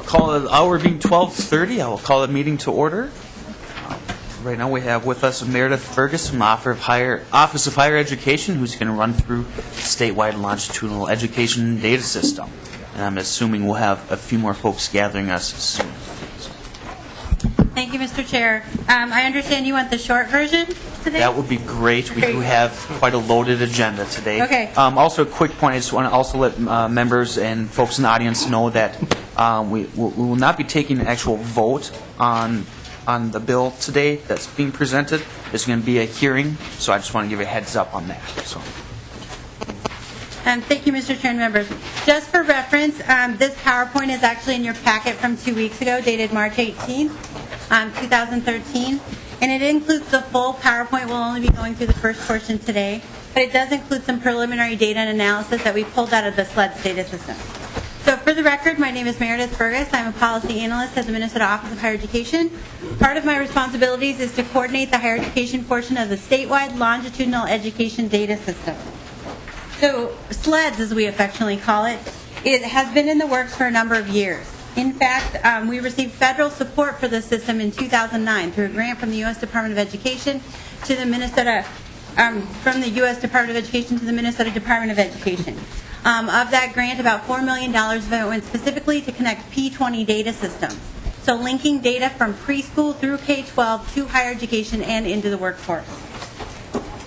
call the hour being 12:30. I will call the meeting to order. Right now we have with us Meredith Fergus from the Office of Higher Education, who's going to run through statewide longitudinal education data system. And I'm assuming we'll have a few more folks gathering us soon. Thank you, Mr. Chair. I understand you want the short version today? That would be great. We do have quite a loaded agenda today. Okay. Also, a quick point, I just want to also let members and folks in the audience know that we will not be taking an actual vote on the bill today that's being presented. There's going to be a hearing, so I just want to give a heads up on that. So. Thank you, Mr. Chair and members. Just for reference, this PowerPoint is actually in your packet from 2 weeks ago, dated March 18th, 2013. And it includes the full PowerPoint. We'll only be going through the first portion today. But it does include some preliminary data and analysis that we pulled out of the SLEDS data system. So for the record, my name is Meredith Fergus. I'm a policy analyst at the Minnesota Office of Higher Education. Part of my responsibilities is to coordinate the higher education portion of the statewide longitudinal education data system. So SLEDS, as we affectionately call it, it has been in the works for a number of years. In fact, we received federal support for the system in 2009 through a grant from the U.S. Department of Education to the Minnesota, from the U.S. Department of Education to the Minnesota Department of Education. Of that grant, about $4 million of it went specifically to connect P20 data systems. So linking data from preschool through K-12 to higher education and into the workforce.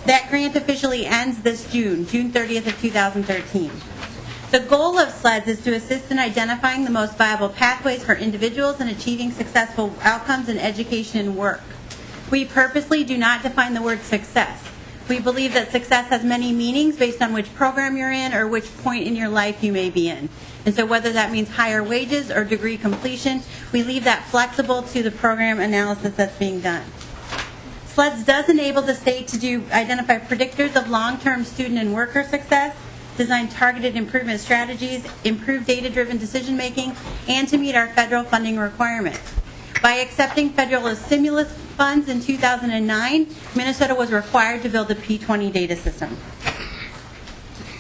That grant officially ends this June 30th of 2013. The goal of SLEDS is to assist in identifying the most viable pathways for individuals in achieving successful outcomes in education and work. We purposely do not define the word success. We believe that success has many meanings based on which program you're in or which point in your life you may be in. And so whether that means higher wages or degree completion, we leave that flexible to the program analysis that's being done. SLEDS does enable the state to identify predictors of long-term student and worker success, design targeted improvement strategies, improve data-driven decision-making, and to meet our federal funding requirements. By accepting federal stimulus funds in 2009, Minnesota was required to build a P20 data system.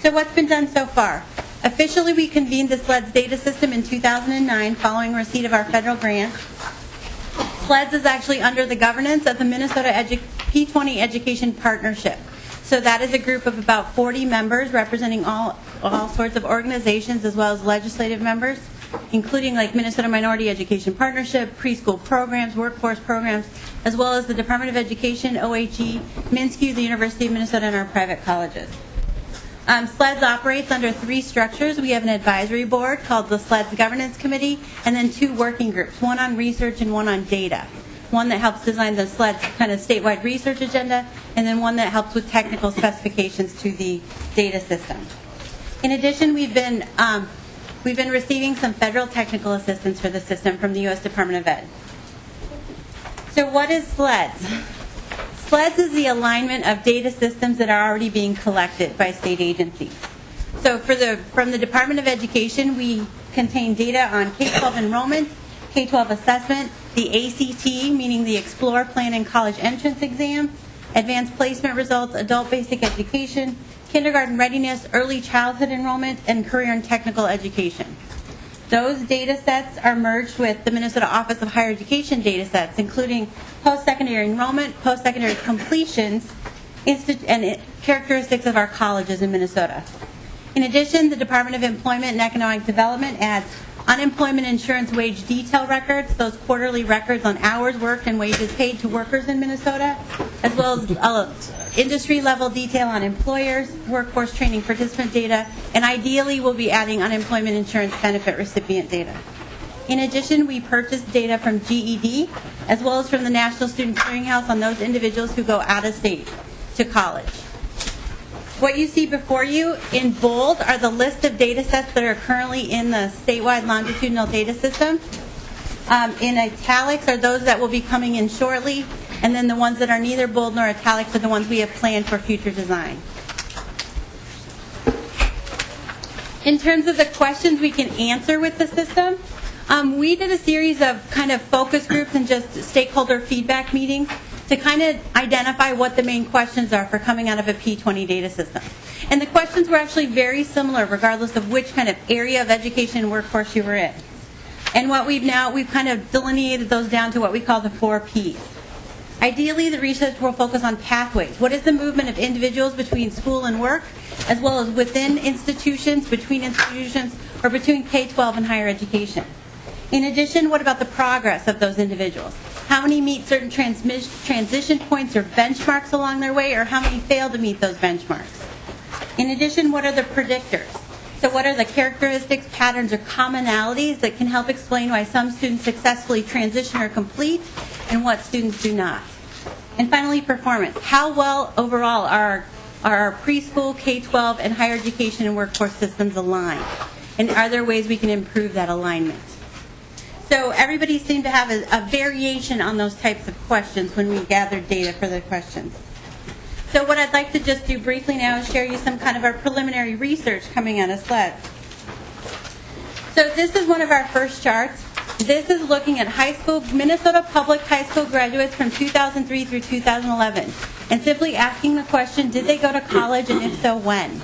So what's been done so far? Officially, we convened the SLEDS data system in 2009 following receipt of our federal grant. SLEDS is actually under the governance of the Minnesota P20 Education Partnership. So that is a group of about 40 members representing all sorts of organizations as well as legislative members, including like Minnesota Minority Education Partnership, preschool programs, workforce programs, as well as the Department of Education, OHE, MNSCU, the University of Minnesota, and our private colleges. SLEDS operates under 3 structures. We have an advisory board called the SLEDS Governance Committee, and then 2 working groups, one on research and one on data. One that helps design the SLEDS kind of statewide research agenda, and then one that helps with technical specifications to the data system. In addition, we've been receiving some federal technical assistance for the system from the U.S. Department of Ed. So what is SLEDS? SLEDS is the alignment of data systems that are already being collected by state agencies. So from the Department of Education, we contain data on K-12 enrollment, K-12 assessment, the ACT, meaning the Explore, Plan, and College Entrance Exam, advanced placement results, adult basic education, kindergarten readiness, early childhood enrollment, and career and technical education. Those data sets are merged with the Minnesota Office of Higher Education data sets, including post-secondary enrollment, post-secondary completions, and characteristics of our colleges in Minnesota. In addition, the Department of Employment and Economic Development adds unemployment insurance wage detail records, those quarterly records on hours worked and wages paid to workers in Minnesota, as well as industry-level detail on employers, workforce training participant data, and ideally we'll be adding unemployment insurance benefit recipient data. In addition, we purchased data from GED, as well as from the National Student Clearinghouse on those individuals who go out of state to college. What you see before you in bold are the list of data sets that are currently in the statewide longitudinal data system. In italics are those that will be coming in shortly, and then the ones that are neither bold nor italics are the ones we have planned for future design. In terms of the questions we can answer with the system, we did a series of kind of focus groups and just stakeholder feedback meetings to kind of identify what the main questions are for coming out of a P20 data system. And the questions were actually very similar regardless of which kind of area of education and workforce you were in. And we've kind of delineated those down to what we call the 4 Ps. Ideally, the research will focus on pathways. What is the movement of individuals between school and work, as well as within institutions, between institutions, or between K-12 and higher education? In addition, what about the progress of those individuals? How many meet certain transition points or benchmarks along their way, or how many fail to meet those benchmarks? In addition, what are the predictors? So what are the characteristics, patterns, or commonalities that can help explain why some students successfully transition or complete and what students do not? And finally, performance. How well overall are our preschool, K-12, and higher education and workforce systems aligned? And are there ways we can improve that alignment? So everybody seemed to have a variation on those types of questions when we gathered data for the questions. So what I'd like to just do briefly now is share you some kind of our preliminary research coming out of SLED. So this is one of our first charts. This is looking at Minnesota public high school graduates from 2003 through 2011, and simply asking the question, did they go to college, and if so, when?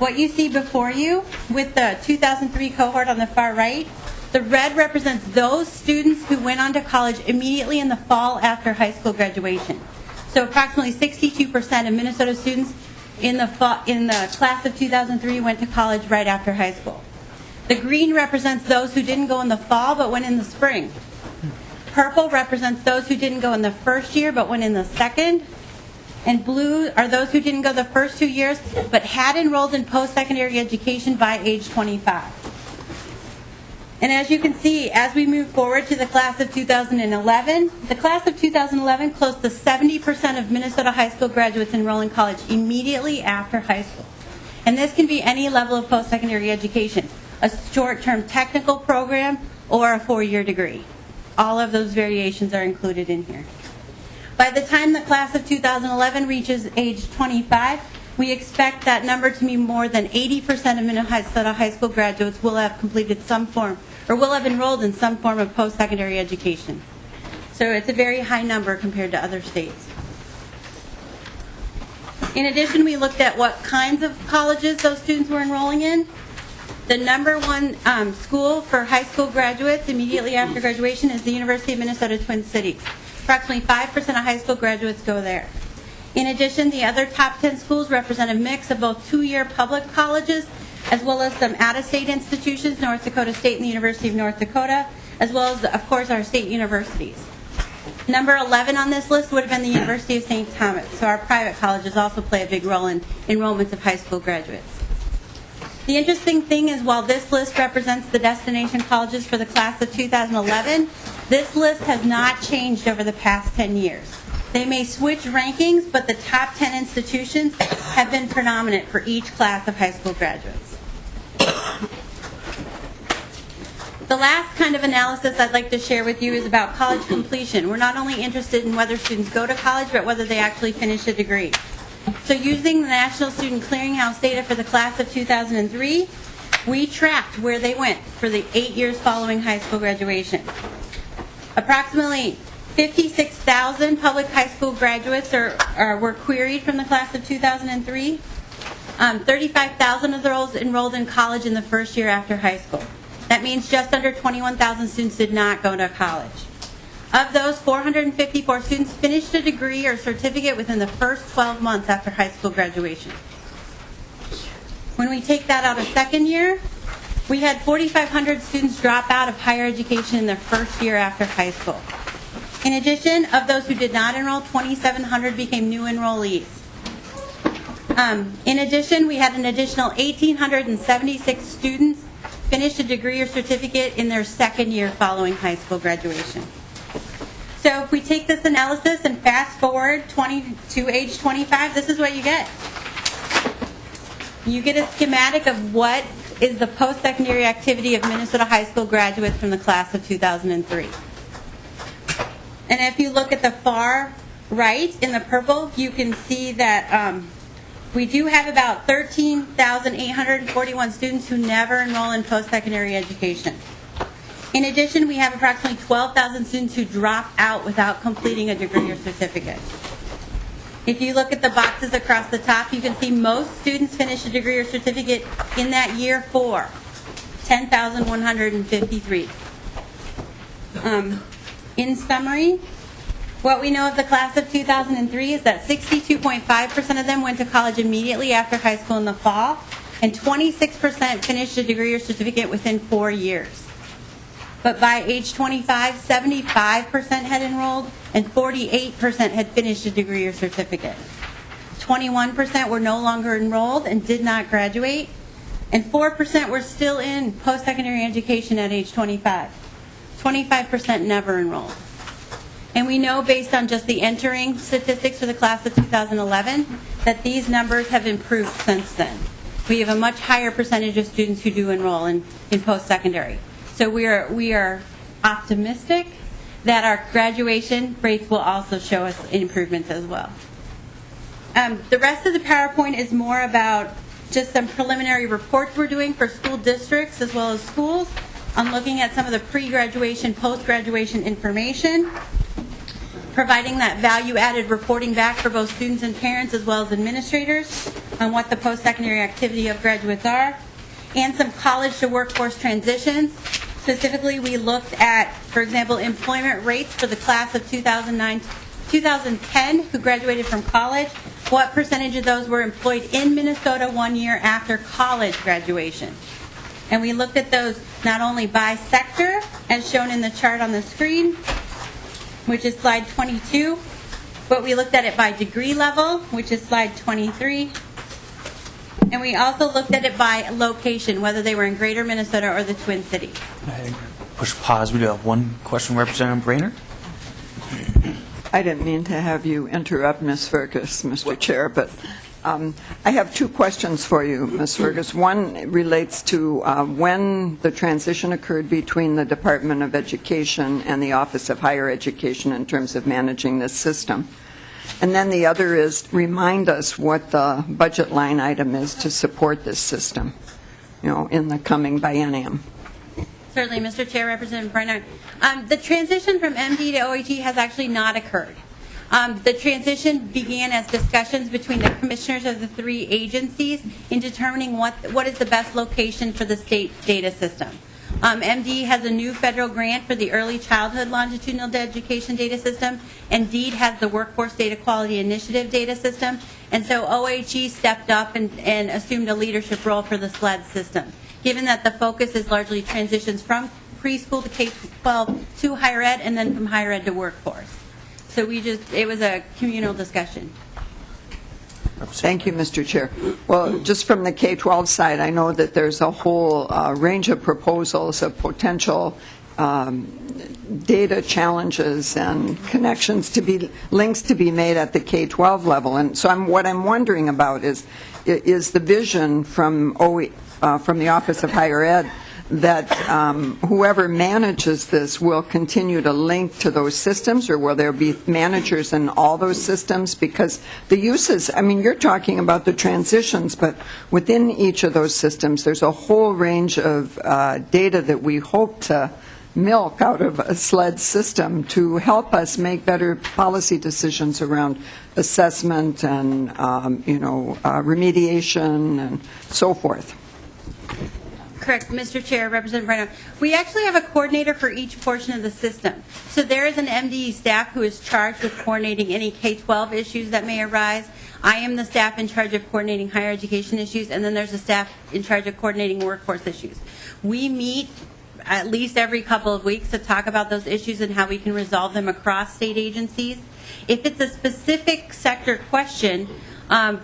What you see before you with the 2003 cohort on the far right, the red represents those students who went on to college immediately in the fall after high school graduation. So approximately 62% of Minnesota students in the class of 2003 went to college right after high school. The green represents those who didn't go in the fall but went in the spring. Purple represents those who didn't go in the first year but went in the second. And blue are those who didn't go the first 2 years but had enrolled in post-secondary education by age 25. And as you can see, as we move forward to the class of 2011, the class of 2011, close to 70% of Minnesota high school graduates enroll in college immediately after high school. And this can be any level of post-secondary education, a short-term technical program or a 4-year degree. All of those variations are included in here. By the time the class of 2011 reaches age 25, we expect that number to be more than 80% of Minnesota high school graduates will have completed some form or will have enrolled in some form of post-secondary education. So it's a very high number compared to other states. In addition, we looked at what kinds of colleges those students were enrolling in. The number one school for high school graduates immediately after graduation is the University of Minnesota Twin Cities. Approximately 5% of high school graduates go there. In addition, the other top 10 schools represent a mix of both 2-year public colleges as well as some out-of-state institutions, North Dakota State and the University of North Dakota, as well as, of course, our state universities. Number 11 on this list would have been the University of St. Thomas, so our private colleges also play a big role in enrollments of high school graduates. The interesting thing is, while this list represents the destination colleges for the class of 2011, this list has not changed over the past 10 years. They may switch rankings, but the top 10 institutions have been predominant for each class of high school graduates. The last kind of analysis I'd like to share with you is about college completion. We're not only interested in whether students go to college, but whether they actually finish a degree. So using the National Student Clearinghouse data for the class of 2003, we tracked where they went for the 8 years following high school graduation. Approximately 56,000 public high school graduates were queried from the class of 2003. 35,000 of those enrolled in college in the first year after high school. That means just under 21,000 students did not go to college. Of those, 454 students finished a degree or certificate within the first 12 months after high school graduation. When we take that out a second year, we had 4,500 students drop out of higher education in their first year after high school. In addition, of those who did not enroll, 2,700 became new enrollees. In addition, we had an additional 1,876 students finish a degree or certificate in their second year following high school graduation. So if we take this analysis and fast forward to age 25, this is what you get. You get a schematic of what is the post-secondary activity of Minnesota high school graduates from the class of 2003. And if you look at the far right in the purple, you can see that we do have about 13,841 students who never enroll in post-secondary education. In addition, we have approximately 12,000 students who drop out without completing a degree or certificate. If you look at the boxes across the top, you can see most students finish a degree or certificate in that year 4, 10,153. In summary, what we know of the class of 2003 is that 62.5% of them went to college immediately after high school in the fall, and 26% finished a degree or certificate within 4 years. But by age 25, 75% had enrolled, and 48% had finished a degree or certificate. 21% were no longer enrolled and did not graduate, and 4% were still in post-secondary education at age 25. 25% never enrolled. And we know based on just the entering statistics for the class of 2011 that these numbers have improved since then. We have a much higher percentage of students who do enroll in post-secondary. So we are optimistic that our graduation rates will also show us improvements as well. The rest of the PowerPoint is more about just some preliminary reports we're doing for school districts as well as schools. I'm looking at some of the pre-graduation, post-graduation information, providing that value-added reporting back for both students and parents as well as administrators on what the post-secondary activity of graduates are, and some college to workforce transitions. Specifically, we looked at, for example, employment rates for the class of 2010 who graduated from college. What percentage of those were employed in Minnesota 1 year after college graduation? And we looked at those not only by sector, as shown in the chart on the screen, which is slide 22, but we looked at it by degree level, which is slide 23. And we also looked at it by location, whether they were in Greater Minnesota or the Twin Cities. Push pause. We do have one question, Representative Brainerd. I didn't mean to have you interrupt, Ms. Fergus, Mr. Chair, but I have two questions for you, Ms. Fergus. One relates to when the transition occurred between the Department of Education and the Office of Higher Education in terms of managing this system. And then the other is remind us what the budget line item is to support this system, in the coming biennium. Certainly, Mr. Chair, Representative Brainerd. The transition from MD to OHE has actually not occurred. The transition began as discussions between the commissioners of the three agencies in determining what is the best location for the state data system. MD has a new federal grant for the early childhood longitudinal education data system, and DEED has the Workforce Data Quality Initiative data system, and so OHE stepped up and assumed a leadership role for the SLED system. Given that the focus is largely transitions from preschool to K-12 to higher ed and then from higher ed to workforce. So it was a communal discussion. Thank you, Mr. Chair. Well, just from the K-12 side, I know that there's a whole range of proposals of potential data challenges and links to be made at the K-12 level. And so what I'm wondering about is the vision from the Office of Higher Ed that whoever manages this will continue to link to those systems, or will there be managers in all those systems? Because the uses, you're talking about the transitions, but within each of those systems, there's a whole range of data that we hope to milk out of a SLED system to help us make better policy decisions around assessment and, remediation and so forth. Correct, Mr. Chair, Representative Brainerd. We actually have a coordinator for each portion of the system. So there is an MDE staff who is charged with coordinating any K-12 issues that may arise. I am the staff in charge of coordinating higher education issues, and then there's a staff in charge of coordinating workforce issues. We meet at least every couple of weeks to talk about those issues and how we can resolve them across state agencies. If it's a specific sector question,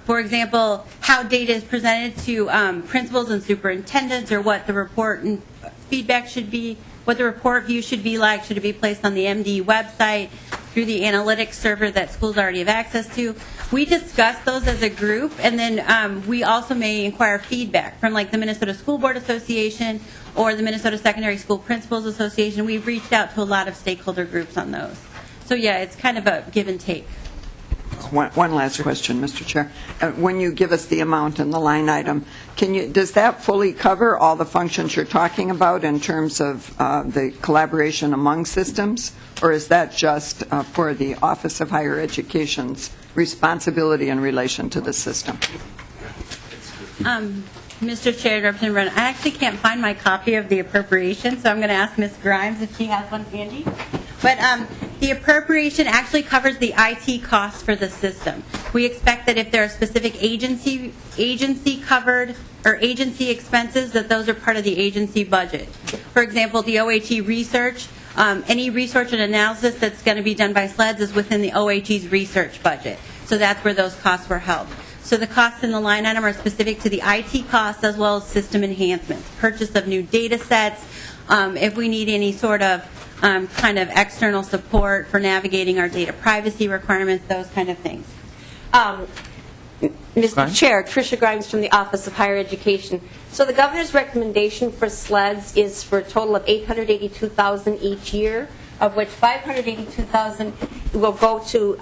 for example, how data is presented to principals and superintendents, or what the report and feedback should be, what the report view should be like, should it be placed on the MD website through the analytics server that schools already have access to. We discuss those as a group, and then we also may inquire feedback from like the Minnesota School Board Association or the Minnesota Secondary School Principals Association. We've reached out to a lot of stakeholder groups on those. So yeah, it's kind of a give and take. One last question, Mr. Chair. When you give us the amount and the line item, does that fully cover all the functions you're talking about in terms of the collaboration among systems, or is that just for the Office of Higher Education's responsibility in relation to the system? Mr. Chair, Representative Brennan, I actually can't find my copy of the appropriation, so I'm going to ask Ms. Grimes if she has one handy. But the appropriation actually covers the IT costs for the system. We expect that if there are specific agency covered or agency expenses, that those are part of the agency budget. For example, the OHE research, any research and analysis that's going to be done by SLEDS is within the OHE's research budget. So that's where those costs were held. So the costs in the line item are specific to the IT costs as well as system enhancements, purchase of new data sets, if we need any sort of kind of external support for navigating our data privacy requirements, those kind of things. Mr. Chair, Tricia Grimes from the Office of Higher Education. So the governor's recommendation for SLEDS is for a total of $882,000 each year, of which $582,000 will go to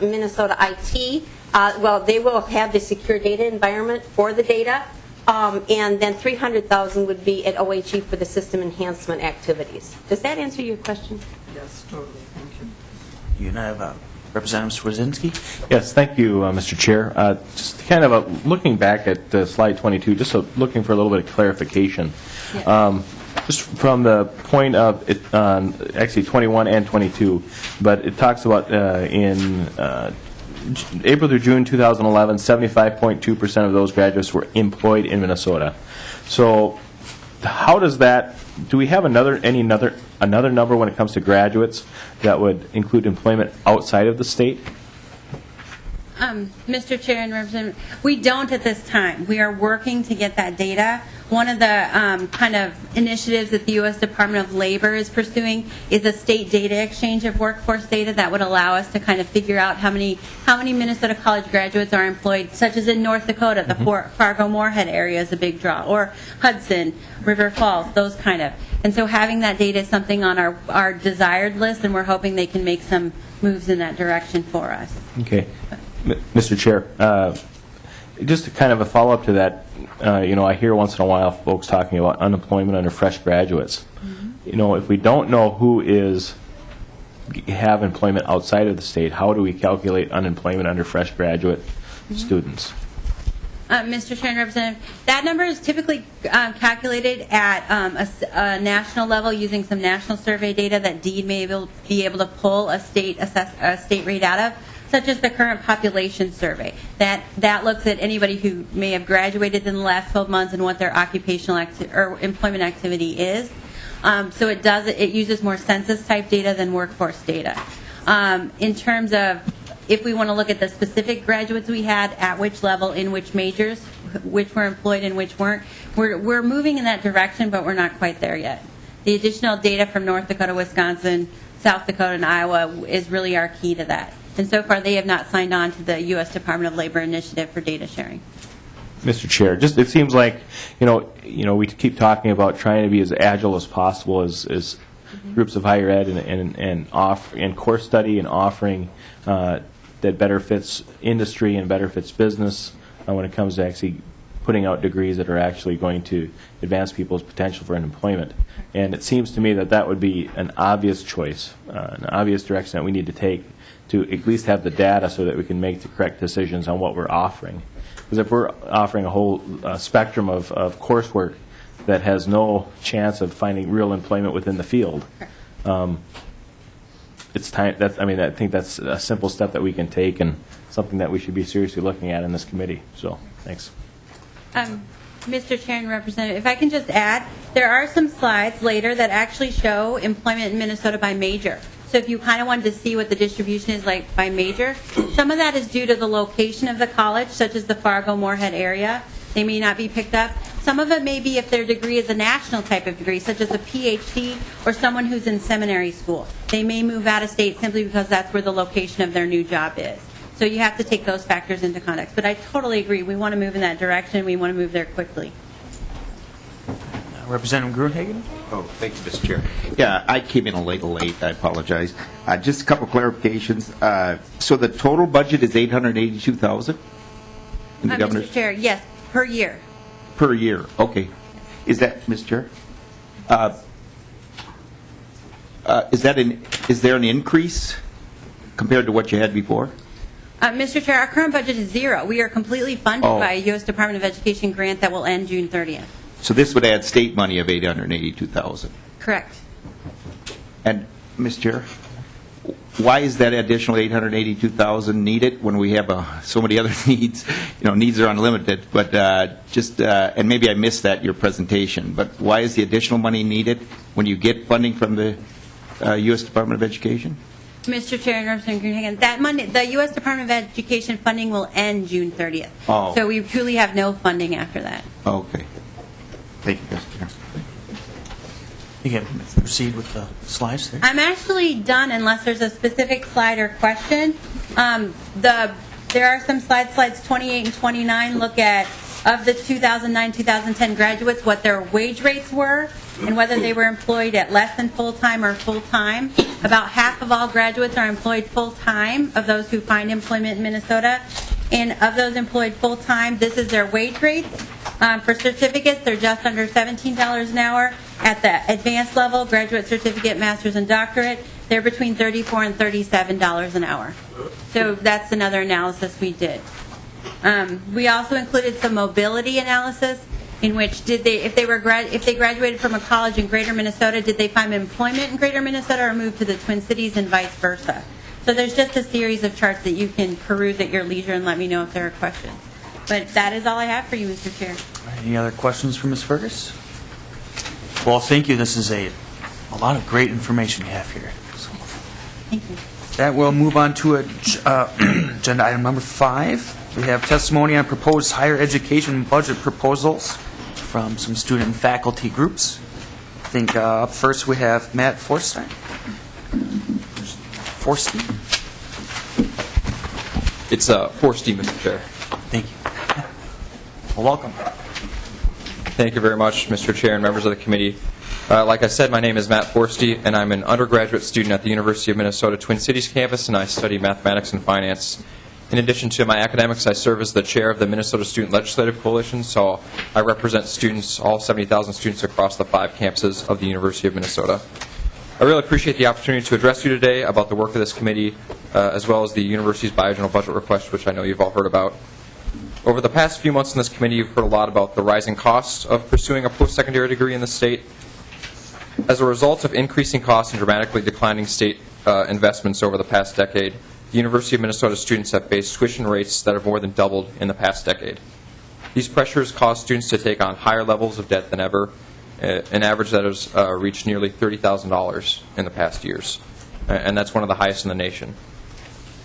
Minnesota IT. Well, they will have the secure data environment for the data, and then $300,000 would be at OHE for the system enhancement activities. Does that answer your question? Yes, totally. Thank you. You and I have Representative Swazinski. Yes, thank you, Mr. Chair. Just kind of looking back at slide 22, just looking for a little bit of clarification. Yeah. Just from the point of, actually 21 and 22, but it talks about in April through June 2011, 75.2% of those graduates were employed in Minnesota. So how does that, do we have another number when it comes to graduates that would include employment outside of the state? Mr. Chair and Representative, we don't at this time. We are working to get that data. One of the kind of initiatives that the U.S. Department of Labor is pursuing is a state data exchange of workforce data that would allow us to kind of figure out how many Minnesota college graduates are employed, such as in North Dakota, the Fargo-Moorhead area is a big draw, or Hudson, River Falls, those kind of. And so having that data is something on our desired list, and we're hoping they can make some moves in that direction for us. Okay. Mr. Chair, just kind of a follow-up to that, I hear once in a while folks talking about unemployment under fresh graduates. Mm-hmm. If we don't know who have employment outside of the state, how do we calculate unemployment under fresh graduate students? Mr. Chair and Representative, that number is typically calculated at a national level using some national survey data that DEED may be able to pull a state rate out of, such as the current population survey. That looks at anybody who may have graduated in the last 12 months and what their occupational or employment activity is. So it uses more census type data than workforce data. In terms of if we want to look at the specific graduates we had, at which level, in which majors, which were employed and which weren't, we're moving in that direction, but we're not quite there yet. The additional data from North Dakota, Wisconsin, South Dakota, and Iowa is really our key to that. And so far, they have not signed on to the U.S. Department of Labor initiative for data sharing. Mr. Chair, just it seems like we keep talking about trying to be as agile as possible as groups of higher ed and course study and offering that better fits industry and better fits business when it comes to actually putting out degrees that are actually going to advance people's potential for employment. And it seems to me that would be an obvious choice, an obvious direction that we need to take to at least have the data so that we can make the correct decisions on what we're offering. Because if we're offering a whole spectrum of coursework that has no chance of finding real employment within the field, it's time. I think that's a simple step that we can take and something that we should be seriously looking at in this committee. So, thanks. Mr. Chair and Representative, if I can just add, there are some slides later that actually show employment in Minnesota by major. So if you kind of wanted to see what the distribution is like by major, some of that is due to the location of the college, such as the Fargo-Moorhead area. They may not be picked up. Some of it may be if their degree is a national type of degree, such as a PhD or someone who's in seminary school. They may move out of state simply because that's where the location of their new job is. So you have to take those factors into context. But I totally agree. We want to move in that direction. We want to move there quickly. Representative Gruenhagen? Oh, thank you, Mr. Chair. Yeah, I came in a little late. I apologize. Just a couple clarifications. So the total budget is $882,000 in the governor's? Mr. Chair, yes, per year. Per year, okay. Is that, Mr. Chair? Is there an increase compared to what you had before? Mr. Chair, our current budget is zero. We are completely funded Oh. by a U.S. Department of Education grant that will end June 30th. So this would add state money of 882,000. Correct. And, Ms. Chair, why is that additional 882,000 needed when we have so many other needs? You know, needs are unlimited, but and maybe I missed that in your presentation, but why is the additional money needed when you get funding from the U.S. Department of Education? Mr. Chair and Representative Greenhagen, that money, the U.S. Department of Education funding will end June 30th. Oh. So we truly have no funding after that. Okay. Thank you, Mr. Chair. You can proceed with the slides there. I'm actually done unless there's a specific slide or question. There are some slides 28 and 29 look at, of the 2009-2010 graduates, what their wage rates were and whether they were employed at less than full-time or full-time. About half of all graduates are employed full-time of those who find employment in Minnesota. And of those employed full-time, this is their wage rates. For certificates, they're just under $17 an hour. At the advanced level, graduate certificate, master's, and doctorate, they're between $34 and $37 an hour. So that's another analysis we did. We also included some mobility analysis, in which if they graduated from a college in Greater Minnesota, did they find employment in Greater Minnesota or move to the Twin Cities and vice versa? So there's just a series of charts that you can peruse at your leisure and let me know if there are questions. But that is all I have for you, Mr. Chair. Any other questions for Ms. Fergus? Well, thank you. This is a lot of great information you have here. So, Thank you. that will move on to agenda item number 5. We have testimony on proposed higher education budget proposals from some student and faculty groups. I think up first we have Matt Forsty. It's Forsty, Mr. Chair. Thank you. Well, welcome. Thank you very much, Mr. Chair and members of the committee. Like I said, my name is Matt Forsty, and I'm an undergraduate student at the University of Minnesota Twin Cities campus, and I study mathematics and finance. In addition to my academics, I serve as the chair of the Minnesota Student Legislative Coalition, so I represent students, all 70,000 students across the 5 campuses of the University of Minnesota. I really appreciate the opportunity to address you today about the work of this committee, as well as the university's biennial budget request, which I know you've all heard about. Over the past few months in this committee, you've heard a lot about the rising costs of pursuing a post-secondary degree in the state. As a result of increasing costs and dramatically declining state investments over the past decade, the University of Minnesota students have faced tuition rates that have more than doubled in the past decade. These pressures cause students to take on higher levels of debt than ever, an average that has reached nearly $30,000 in the past years, and that's one of the highest in the nation.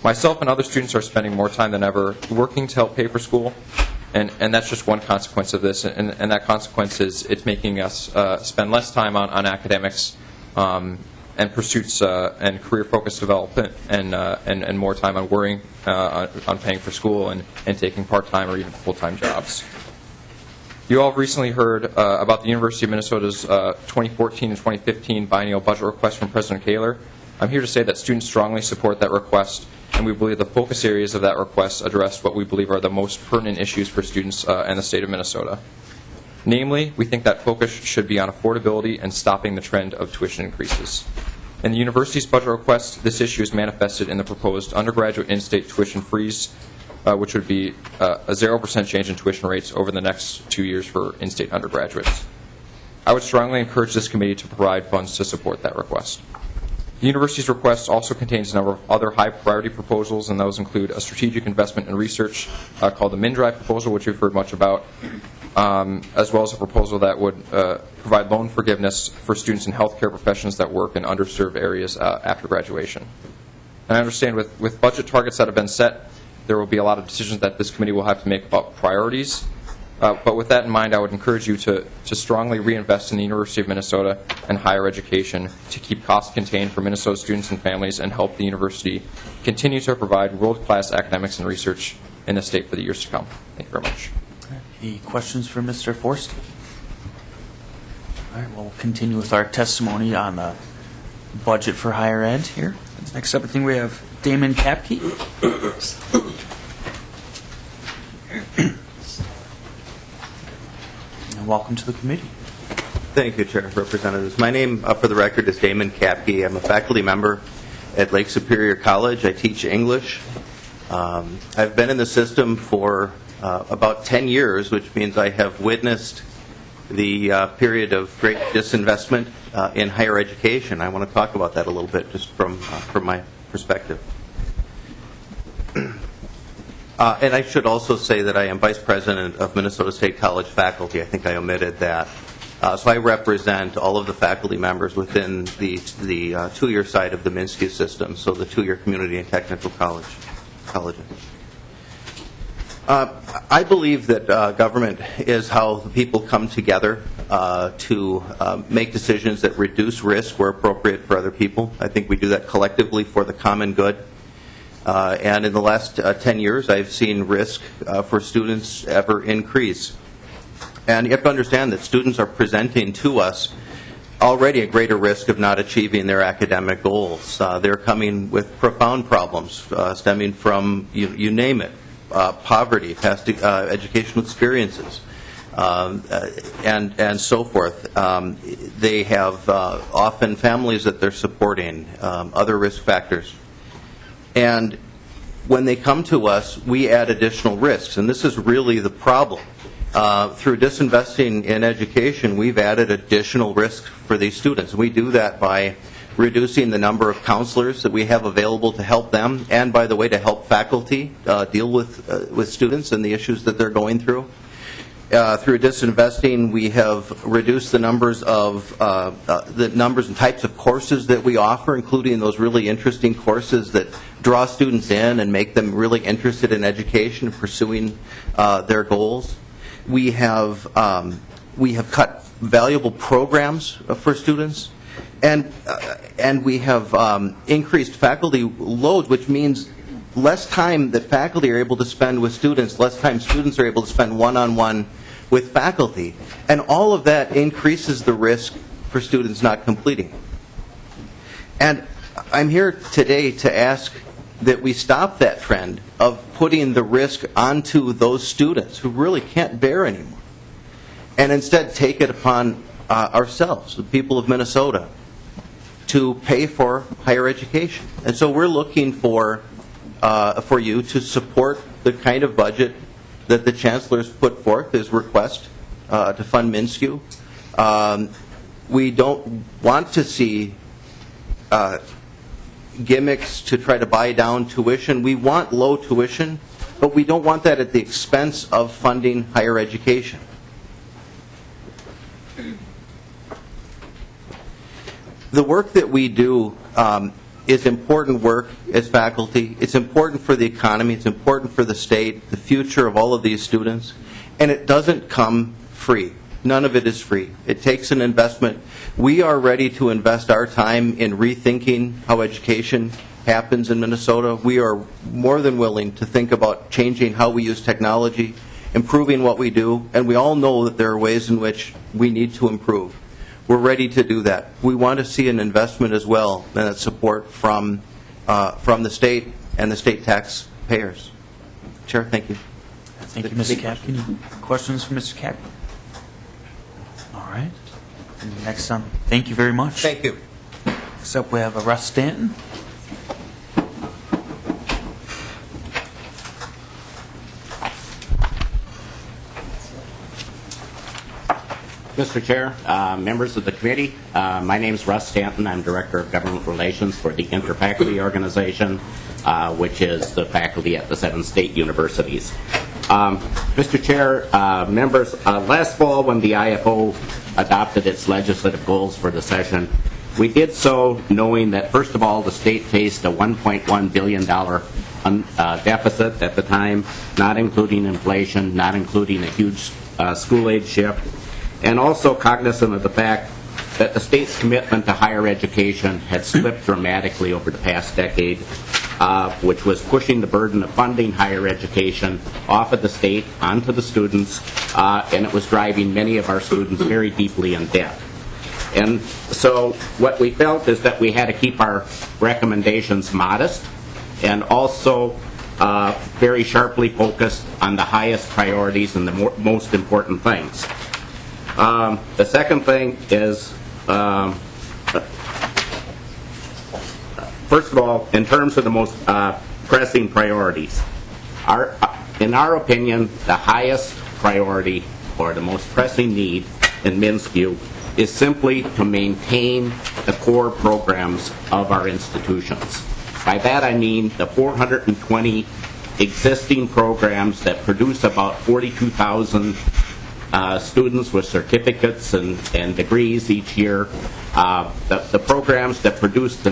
Myself and other students are spending more time than ever working to help pay for school, and that's just one consequence of this, and that consequence is it's making us spend less time on academics and pursuits and career-focused development, and more time on worrying on paying for school and taking part-time or even full-time jobs. You all have recently heard about the University of Minnesota's 2014 and 2015 biennial budget request from President Kaler. I'm here to say that students strongly support that request, and we believe the focus areas of that request address what we believe are the most pertinent issues for students in the state of Minnesota. Namely, we think that focus should be on affordability and stopping the trend of tuition increases. In the university's budget request, this issue is manifested in the proposed undergraduate in-state tuition freeze, which would be a 0% change in tuition rates over the next 2 years for in-state undergraduates. I would strongly encourage this committee to provide funds to support that request. The university's request also contains a number of other high-priority proposals, and those include a strategic investment in research called the MnDrive proposal, which we've heard much about, as well as a proposal that would provide loan forgiveness for students in healthcare professions that work in underserved areas after graduation. And I understand with budget targets that have been set, there will be a lot of decisions that this committee will have to make about priorities. But with that in mind, I would encourage you to strongly reinvest in the University of Minnesota and higher education to keep costs contained for Minnesota students and families and help the university continue to provide world-class academics and research in the state for the years to come. Thank you very much. Any questions for Mr. Forsty? All right, well, we'll continue with our testimony on the budget for higher ed here. Next up, I think we have Damon Kapke. And welcome to the committee. Thank you, Chair, Representatives. My name, for the record, is Damon Kapke. I'm a faculty member at Lake Superior College. I teach English. I've been in the system for about 10 years, which means I have witnessed the period of great disinvestment in higher education. I want to talk about that a little bit, just from my perspective. And I should also say that I am Vice President of Minnesota State College Faculty. I think I omitted that. So I represent all of the faculty members within the two-year side of the MINSCU system, so the two-year community and technical colleges. I believe that government is how the people come together to make decisions that reduce risk where appropriate for other people. I think we do that collectively for the common good. And in the last 10 years, I've seen risk for students ever increase. And you have to understand that students are presenting to us already a greater risk of not achieving their academic goals. They're coming with profound problems stemming from, you name it, poverty, past educational experiences, and so forth. They have often families that they're supporting, other risk factors. And when they come to us, we add additional risks, and this is really the problem. Through disinvesting in education, we've added additional risk for these students. We do that by reducing the number of counselors that we have available to help them, and, by the way, to help faculty deal with students and the issues that they're going through. Through disinvesting, we have reduced the numbers and types of courses that we offer, including those really interesting courses that draw students in and make them really interested in education and pursuing their goals. We have cut valuable programs for students, and we have increased faculty loads, which means less time that faculty are able to spend with students, less time students are able to spend one-on-one with faculty. And all of that increases the risk for students not completing. And I'm here today to ask that we stop that trend of putting the risk onto those students who really can't bear anymore, and instead take it upon ourselves, the people of Minnesota, to pay for higher education. And so we're looking for you to support the kind of budget that the Chancellor's put forth, his request to fund MINSCU. We don't want to see gimmicks to try to buy down tuition. We want low tuition, but we don't want that at the expense of funding higher education. The work that we do is important work as faculty. It's important for the economy. It's important for the state, the future of all of these students. And it doesn't come free. None of it is free. It takes an investment. We are ready to invest our time in rethinking how education happens in Minnesota. We are more than willing to think about changing how we use technology, improving what we do, and we all know that there are ways in which we need to improve. We're ready to do that. We want to see an investment as well, and that support from the state and the state taxpayers. Chair, thank you. Thank you, Mr. Kapkin. Questions for Mr. Kapkin? All right. And next on, thank you very much. Thank you. Next up, we have Russ Stanton. Mr. Chair, members of the committee, my name is Russ Stanton. I'm Director of Government Relations for the Interfaculty Organization, which is the faculty at the 7 state universities. Mr. Chair, members, last fall when the IFO adopted its legislative goals for the session, we did so knowing that, first of all, the state faced a $1.1 billion deficit at the time, not including inflation, not including a huge school age shift, and also cognizant of the fact that the state's commitment to higher education had slipped dramatically over the past decade, which was pushing the burden of funding higher education off of the state onto the students, and it was driving many of our students very deeply in debt. And so what we felt is that we had to keep our recommendations modest and also very sharply focused on the highest priorities and the most important things. The second thing is, first of all, in terms of the most pressing priorities. In our opinion, the highest priority or the most pressing need in MnSCU is simply to maintain the core programs of our institutions. By that I mean the 420 existing programs that produce about 42,000 students with certificates and degrees each year. The programs that produce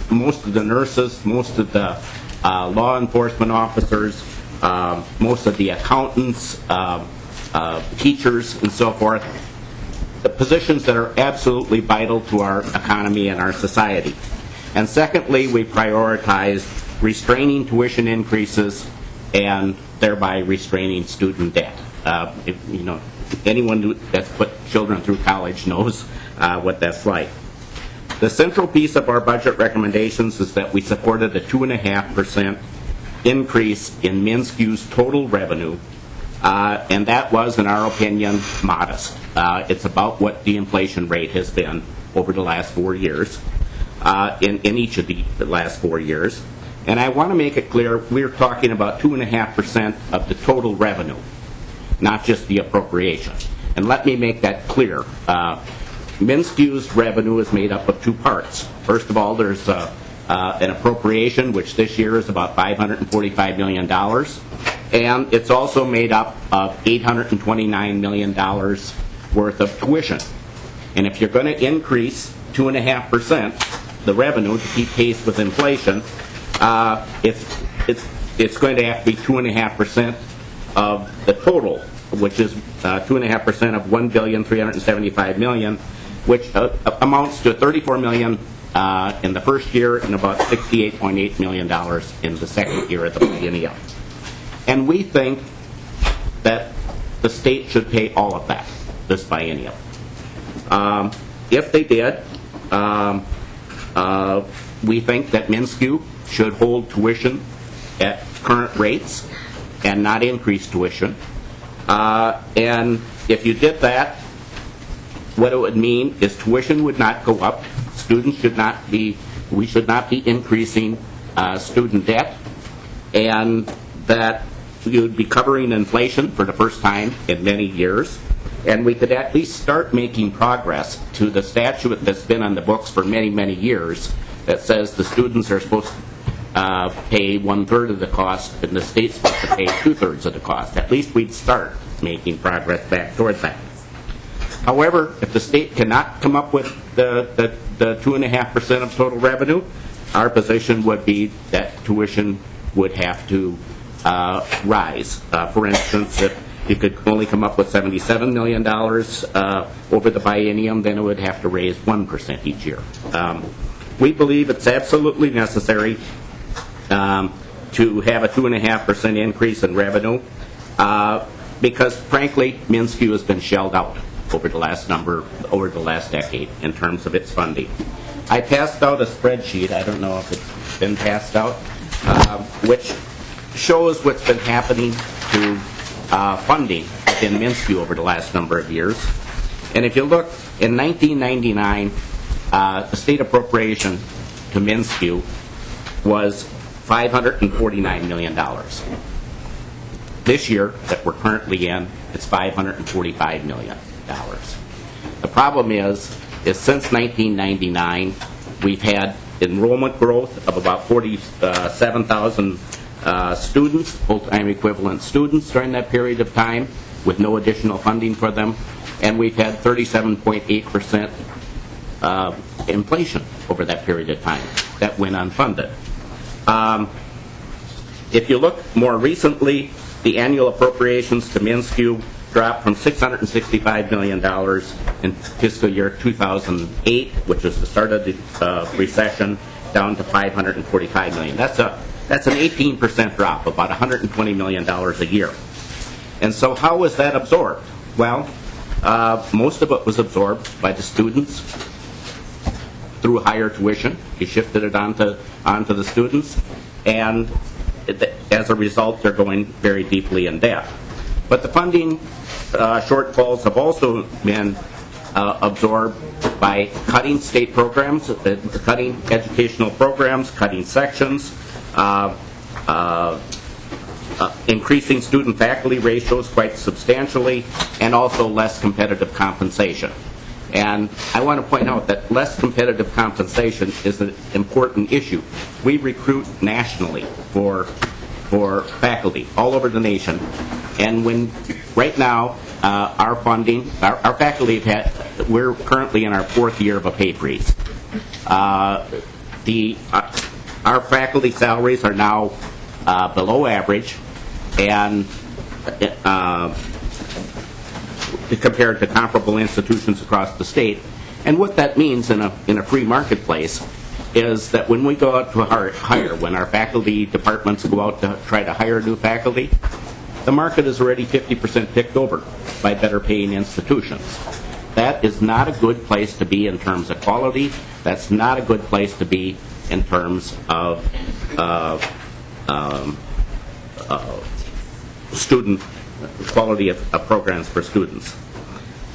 most of the nurses, most of the law enforcement officers, most of the accountants, teachers, and so forth. The positions that are absolutely vital to our economy and our society. And secondly, we prioritize restraining tuition increases and thereby restraining student debt. Anyone that's put children through college knows what that's like. The central piece of our budget recommendations is that we supported a 2.5% increase in MnSCU's total revenue, and that was, in our opinion, modest. It's about what the inflation rate has been over the last 4 years, in each of the last 4 years. And I want to make it clear, we're talking about 2.5% of the total revenue, not just the appropriation. And let me make that clear. MnSCU's revenue is made up of two parts. First of all, there's an appropriation, which this year is about $545 million. And it's also made up of $829 million worth of tuition. And if you're going to increase 2.5% the revenue to keep pace with inflation, it's going to have to be 2.5% of the total, which is 2.5% of $1,375 million, which amounts to $34 million in the first year and about $68.8 million in the second year of the biennium. And we think that the state should pay all of that this biennium. If they did, we think that MnSCU should hold tuition at current rates and not increase tuition. And if you did that, what it would mean is tuition would not go up. Students should not be, we should not be increasing student debt, and that we would be covering inflation for the first time in many years, and we could at least start making progress to the statute that's been on the books for many, many years that says the students are supposed to pay 1/3 of the cost and the state's supposed to pay 2/3 of the cost. At least we'd start making progress back toward that. However, if the state cannot come up with the 2.5% of total revenue, our position would be that tuition would have to rise. For instance, if you could only come up with $77 million over the biennium, then it would have to raise 1% each year. We believe it's absolutely necessary to have a 2.5% increase in revenue because, frankly, MnSCU has been shelled out over the last decade in terms of its funding. I passed out a spreadsheet, I don't know if it's been passed out, which shows what's been happening to funding within MnSCU over the last number of years. And if you look, in 1999, the state appropriation to MnSCU was $549 million. This year, that we're currently in, it's $545 million. The problem is since 1999, we've had enrollment growth of about 47,000 students, full-time equivalent students during that period of time, with no additional funding for them, and we've had 37.8% inflation over that period of time. That went unfunded. If you look more recently, the annual appropriations to MnSCU dropped from $665 million in fiscal year 2008, which was the start of the recession, down to $545 million. That's an 18% drop, about $120 million a year. And so how was that absorbed? Well, most of it was absorbed by the students through higher tuition. You shifted it onto the students, and as a result, they're going very deeply in debt. But the funding shortfalls have also been absorbed by cutting state programs, cutting educational programs, cutting sections, increasing student-faculty ratios quite substantially, and also less competitive compensation. And I want to point out that less competitive compensation is an important issue. We recruit nationally for faculty all over the nation, and when right now our funding, our faculty we're currently in our 4th year of a pay freeze. Our faculty salaries are now below average, and compared to comparable institutions across the state. And what that means in a free marketplace is that when we go out to hire, when our faculty departments go out to try to hire new faculty, the market is already 50% picked over by better paying institutions. That is not a good place to be in terms of quality. That's not a good place to be in terms of student quality of programs for students.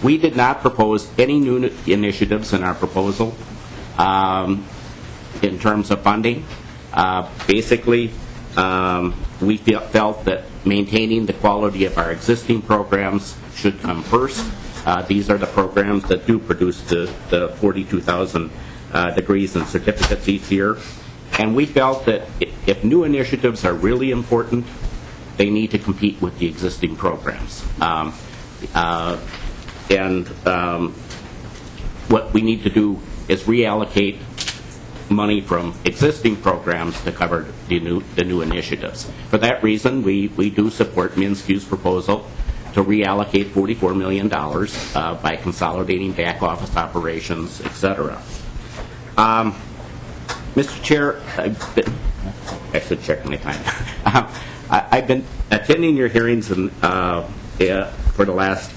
We did not propose any new initiatives in our proposal in terms of funding. Basically, we felt that maintaining the quality of our existing programs should come first. These are the programs that do produce the 42,000 degrees and certificates each year. And we felt that if new initiatives are really important, they need to compete with the existing programs. What we need to do is reallocate money from existing programs to cover the new initiatives. For that reason, we do support MnSCU's proposal to reallocate $44 million by consolidating back office operations, etc. Mr. Chair, I should check my time. I've been attending your hearings for the last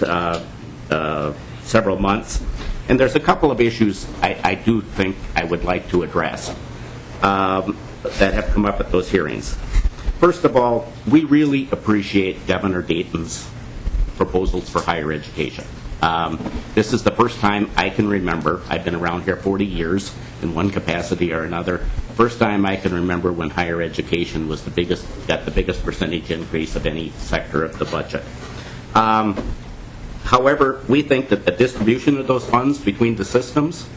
several months, and there's a couple of issues I do think I would like to address that have come up at those hearings. First of all, we really appreciate Governor Dayton's proposals for higher education. This is the first time I can remember, I've been around here 40 years in one capacity or another, first time I can remember when higher education was got the biggest percentage increase of any sector of the budget. However, we think that the distribution of those funds between the systems,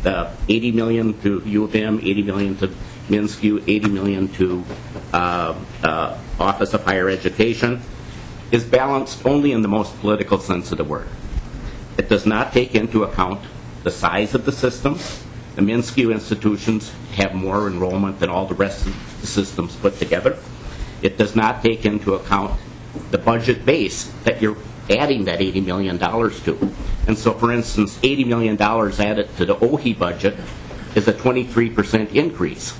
the $80 million to U of M, $80 million to MnSCU, $80 million to Office of Higher Education, is balanced only in the most political sense of the word. It does not take into account the size of the systems. The MnSCU institutions have more enrollment than all the rest of the systems put together. It does not take into account the budget base that you're adding that $80 million to. And so, for instance, $80 million added to the OHE budget is a 23% increase.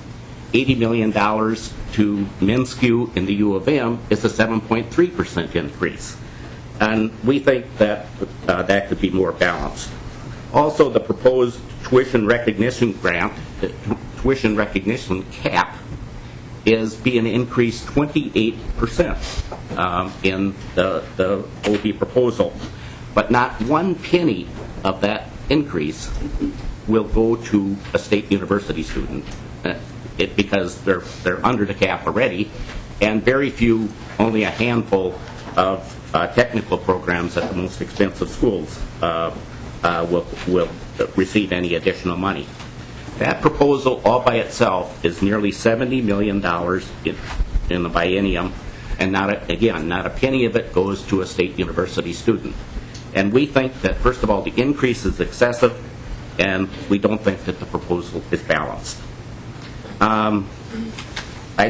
$80 million to MnSCU in the U of M is a 7.3% increase. And we think that that could be more balanced. Also, the proposed tuition recognition grant, the tuition recognition cap, is being increased 28% in the OB proposal. But not one penny of that increase will go to a state university student because they're under the cap already, and very few, only a handful of technical programs at the most expensive schools will receive any additional money. That proposal all by itself is nearly $70 million in the biennium, and not a penny of it goes to a state university student. And we think that, first of all, the increase is excessive, and we don't think that the proposal is balanced. I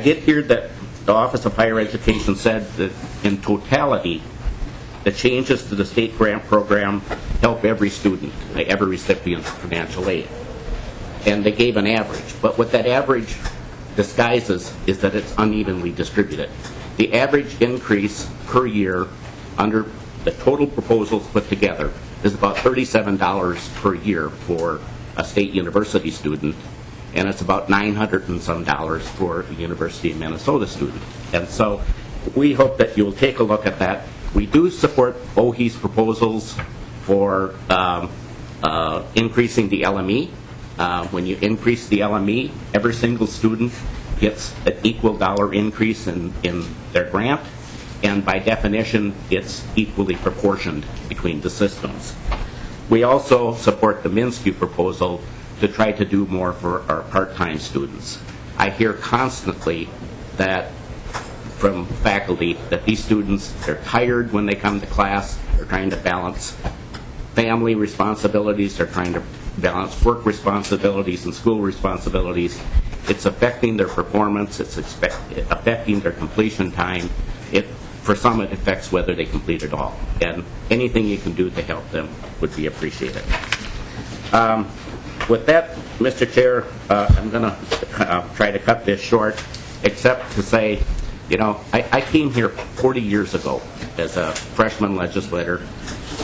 did hear that the Office of Higher Education said that in totality, the changes to the state grant program help every student, every recipient of financial aid. And they gave an average. But what that average disguises is that it's unevenly distributed. The average increase per year under the total proposals put together is about $37 per year for a state university student, and it's about $900 and some for a University of Minnesota student. And so we hope that you'll take a look at that. We do support OHE's proposals for increasing the LME. When you increase the LME, every single student gets an equal dollar increase in their grant, and by definition, it's equally proportioned between the systems. We also support the Minsky proposal to try to do more for our part-time students. I hear constantly that from faculty that these students, they're tired when they come to class, they're trying to balance family responsibilities, they're trying to balance work responsibilities and school responsibilities. It's affecting their performance, it's affecting their completion time. For some, it affects whether they complete it all. And anything you can do to help them would be appreciated. With that, Mr. Chair, I'm going to try to cut this short, except to say, you know, I came here 40 years ago as a freshman legislator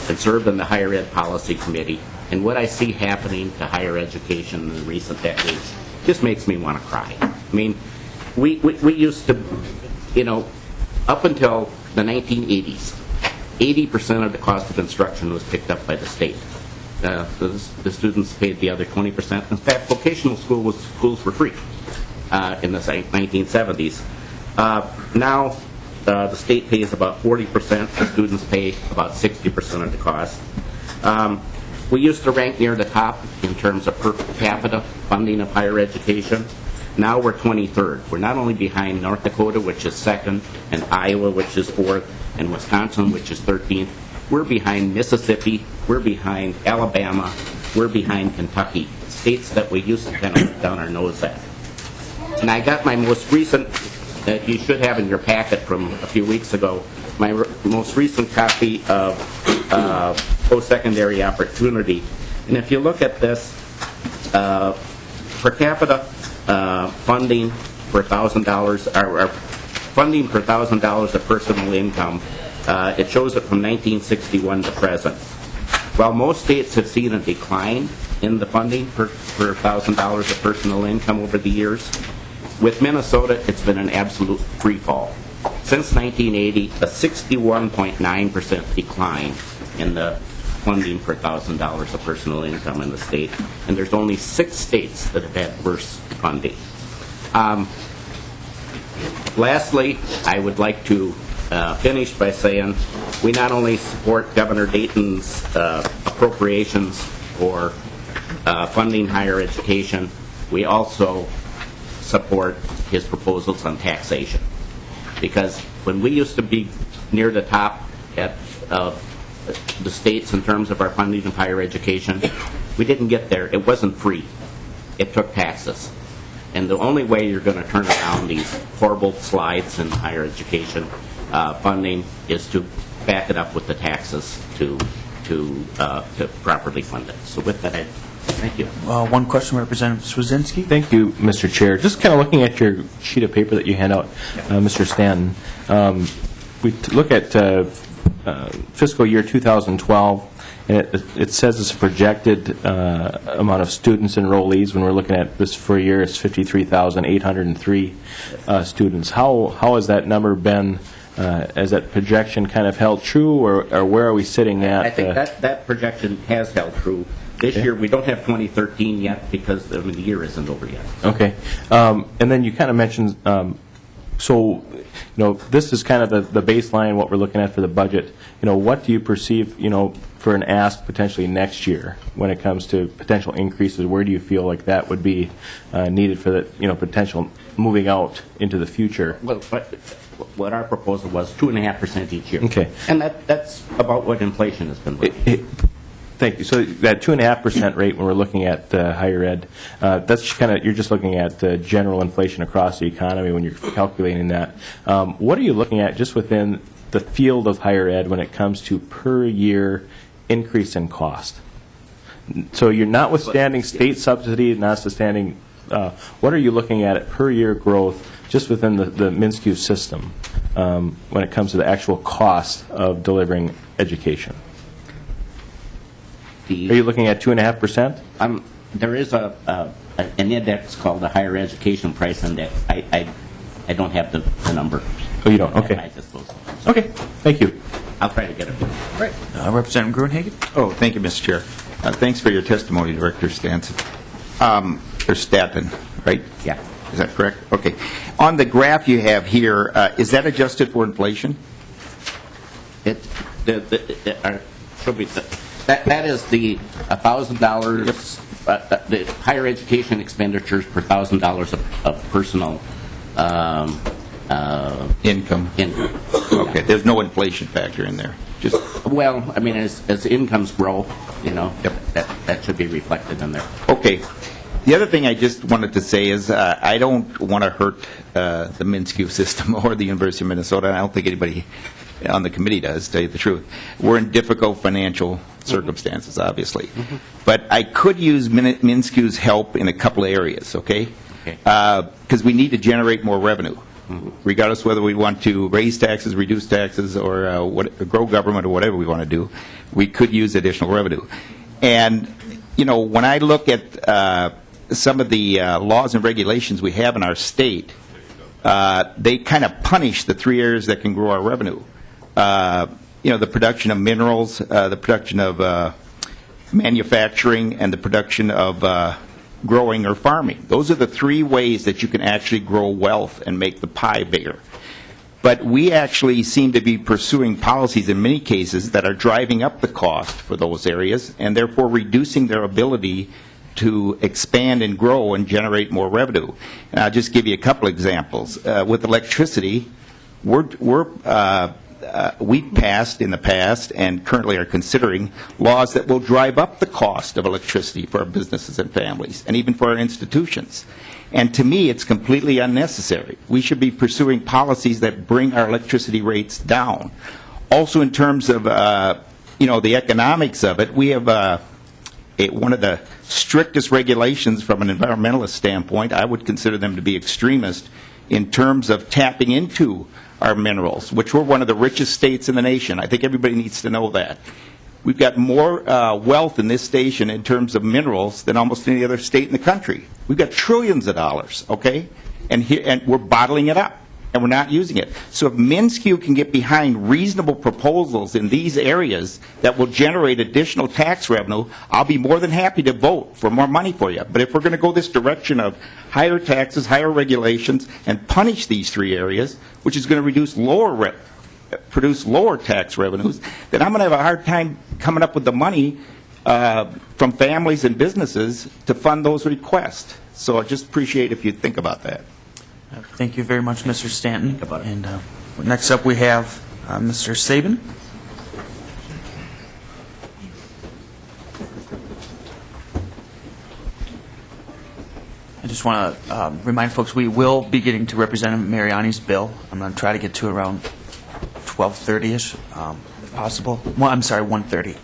and served in the Higher Ed Policy Committee. And what I see happening to higher education in the recent decades just makes me want to cry. I mean, we used to, you know, up until the 1980s, 80% of the cost of instruction was picked up by the state. The students paid the other 20%. In fact, vocational schools were free in the 1970s. Now, the state pays about 40%. The students pay about 60% of the cost. We used to rank near the top in terms of per capita funding of higher education. Now we're 23rd. We're not only behind North Dakota, which is second, and Iowa, which is fourth, and Wisconsin, which is 13th. We're behind Mississippi. We're behind Alabama. We're behind Kentucky, states that we used to kind of look down our nose at. And I got my most recent, that you should have in your packet from a few weeks ago, my most recent copy of Postsecondary Opportunity. And if you look at this, per capita funding for $1,000, or funding per $1,000 of personal income, it shows it from 1961 to present. While most states have seen a decline in the funding per $1,000 of personal income over the years, with Minnesota, it's been an absolute free fall. Since 1980, a 61.9% decline in the funding per $1,000 of personal income in the state, and there's only 6 states that have had worse funding. Lastly, I would like to finish by saying we not only support Governor Dayton's appropriations for funding higher education, we also support his proposals on taxation. Because when we used to be near the top of the states in terms of our funding of higher education, we didn't get there. It wasn't free. It took taxes. And the only way you're going to turn around these horrible slides in higher education funding is to back it up with the taxes to properly fund it. So with that, thank you. One question, Representative Swazinski. Thank you, Mr. Chair. Just kind of looking at your sheet of paper that you hand out, Mr. Stanton, we look at fiscal year 2012, and it says it's a projected amount of students enrollees. When we're looking at this for a year, it's 53,803 students. How has that number been? Has that projection kind of held true, or where are we sitting at? I think that projection has held true. This year, we don't have 2013 yet because the year isn't over yet. Okay. And then you kind of mentioned, so, this is kind of the baseline, what we're looking at for the budget. What do you perceive, for an ask potentially next year when it comes to potential increases? Where do you feel like that would be needed for the, potential moving out into the future? Well, what our proposal was 2.5% each year. Okay. And that's about what inflation has been like. Thank you. So that 2.5% rate when we're looking at higher ed, that's kind of, you're just looking at general inflation across the economy when you're calculating that. What are you looking at just within the field of higher ed when it comes to per year increase in cost? So you're notwithstanding state subsidy, notwithstanding, what are you looking at per year growth just within the Minsky system when it comes to the actual cost of delivering education? Are you looking at 2.5%? There is an index called the Higher Education Price Index. I don't have the number. Oh, you don't? Okay. Okay. Thank you. I'll try to get it. Right. Representative Gruenhagen. Oh, thank you, Mr. Chair. Thanks for your testimony, Director Stanton. Or Staten, right? Yeah. Is that correct? Okay. On the graph you have here, is that adjusted for inflation? That is the $1,000, the higher education expenditures per $1,000 of personal Income. Okay, there's no inflation factor in there. Just Well, I mean, as incomes grow, that should be reflected in there. okay. The other thing I just wanted to say is I don't want to hurt the MnSCU system or the University of Minnesota. And I don't think anybody on the committee does, to tell you the truth. We're in difficult financial circumstances, obviously. But I could use MnSCU's help in a couple of areas, okay? Because we need to generate more revenue, regardless whether we want to raise taxes, reduce taxes, or grow government, or whatever we want to do. We could use additional revenue. And, when I look at some of the laws and regulations we have in our state, they kind of punish the three areas that can grow our revenue. The production of minerals, the production of manufacturing, and the production of growing or farming. Those are the three ways that you can actually grow wealth and make the pie bigger. But we actually seem to be pursuing policies in many cases that are driving up the cost for those areas and therefore reducing their ability to expand and grow and generate more revenue. And I'll just give you a couple examples. With electricity, we've passed in the past and currently are considering laws that will drive up the cost of electricity for our businesses and families, and even for our institutions. And to me, it's completely unnecessary. We should be pursuing policies that bring our electricity rates down. Also, in terms of the economics of it, we have one of the strictest regulations from an environmentalist standpoint. I would consider them to be extremist in terms of tapping into our minerals, which we're one of the richest states in the nation. I think everybody needs to know that. We've got more wealth in this station in terms of minerals than almost any other state in the country. We've got trillions of dollars, okay? And we're bottling it up, and we're not using it. So if MnSCU can get behind reasonable proposals in these areas that will generate additional tax revenue, I'll be more than happy to vote for more money for you. But if we're going to go this direction of higher taxes, higher regulations, and punish these three areas, which is going to produce lower tax revenues, then I'm going to have a hard time coming up with the money from families and businesses to fund those requests. So I just appreciate if you think about that. Thank you very much, Mr. Stanton. And next up, we have Mr. Sabin. I just want to remind folks we will be getting to Representative Mariani's bill. I'm going to try to get to around 12:30ish, if possible. Well, I'm sorry, 1:30.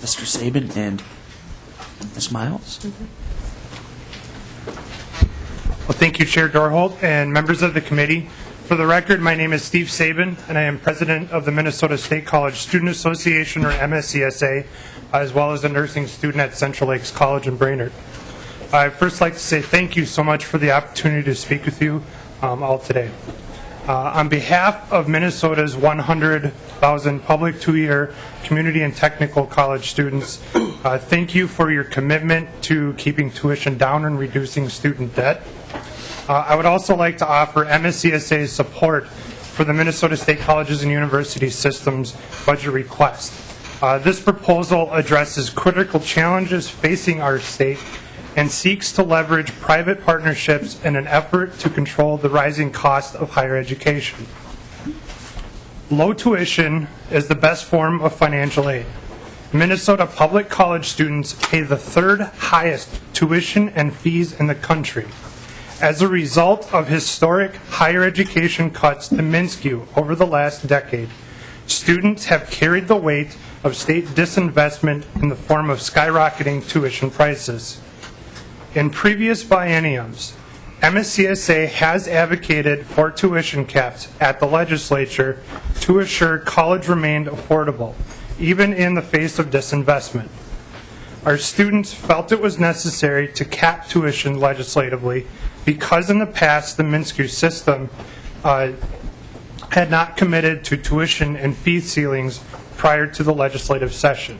Mr. Sabin and Ms. Miles. Well, thank you, Chair Dorholt and members of the committee. For the record, my name is Steve Sabin, and I am president of the Minnesota State College Student Association, or MSCSA, as well as a nursing student at Central Lakes College in Brainerd. I'd first like to say thank you so much for the opportunity to speak with you all today. On behalf of Minnesota's 100,000 public two-year community and technical college students, thank you for your commitment to keeping tuition down and reducing student debt. I would also like to offer MSCSA's support for the Minnesota State Colleges and University System's budget request. This proposal addresses critical challenges facing our state and seeks to leverage private partnerships in an effort to control the rising cost of higher education. Low tuition is the best form of financial aid. Minnesota public college students pay the third highest tuition and fees in the country. As a result of historic higher education cuts to MnSCU over the last decade, students have carried the weight of state disinvestment in the form of skyrocketing tuition prices. In previous bienniums, MSCSA has advocated for tuition caps at the legislature to assure college remained affordable, even in the face of disinvestment. Our students felt it was necessary to cap tuition legislatively because in the past the MnSCU system had not committed to tuition and fee ceilings prior to the legislative session.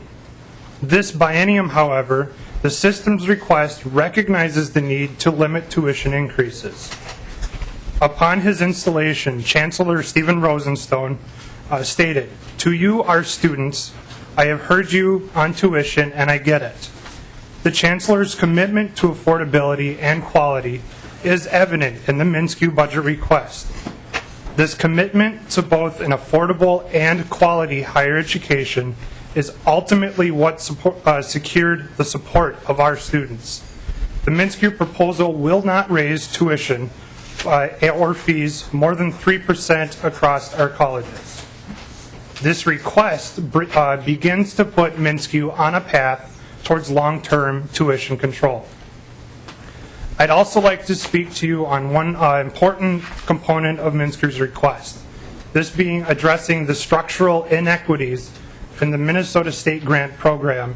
This biennium, however, The system's request recognizes the need to limit tuition increases. Upon his installation, Chancellor Stephen Rosenstone stated, "To you, our students, I have heard you on tuition and I get it." The Chancellor's commitment to affordability and quality is evident in the MnSCU budget request. This commitment to both an affordable and quality higher education is ultimately what secured the support of our students. The MnSCU proposal will not raise tuition or fees more than 3% across our colleges. This request begins to put MnSCU on a path towards long-term tuition control. I'd also like to speak to you on one important component of MnSCU's request, this being addressing the structural inequities in the Minnesota State Grant Program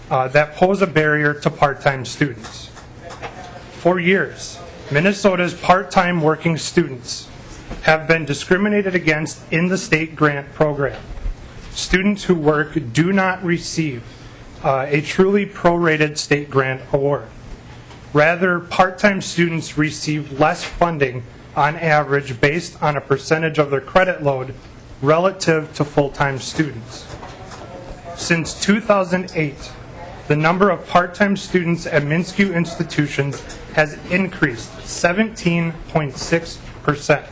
that pose a barrier to part-time students. For years, Minnesota's part-time working students have been discriminated against in the state grant program. Students who work do not receive a truly prorated state grant award. Rather, part-time students receive less funding on average based on a percentage of their credit load relative to full-time students. Since 2008, the number of part-time students at MnSCU institutions has increased 17.6%.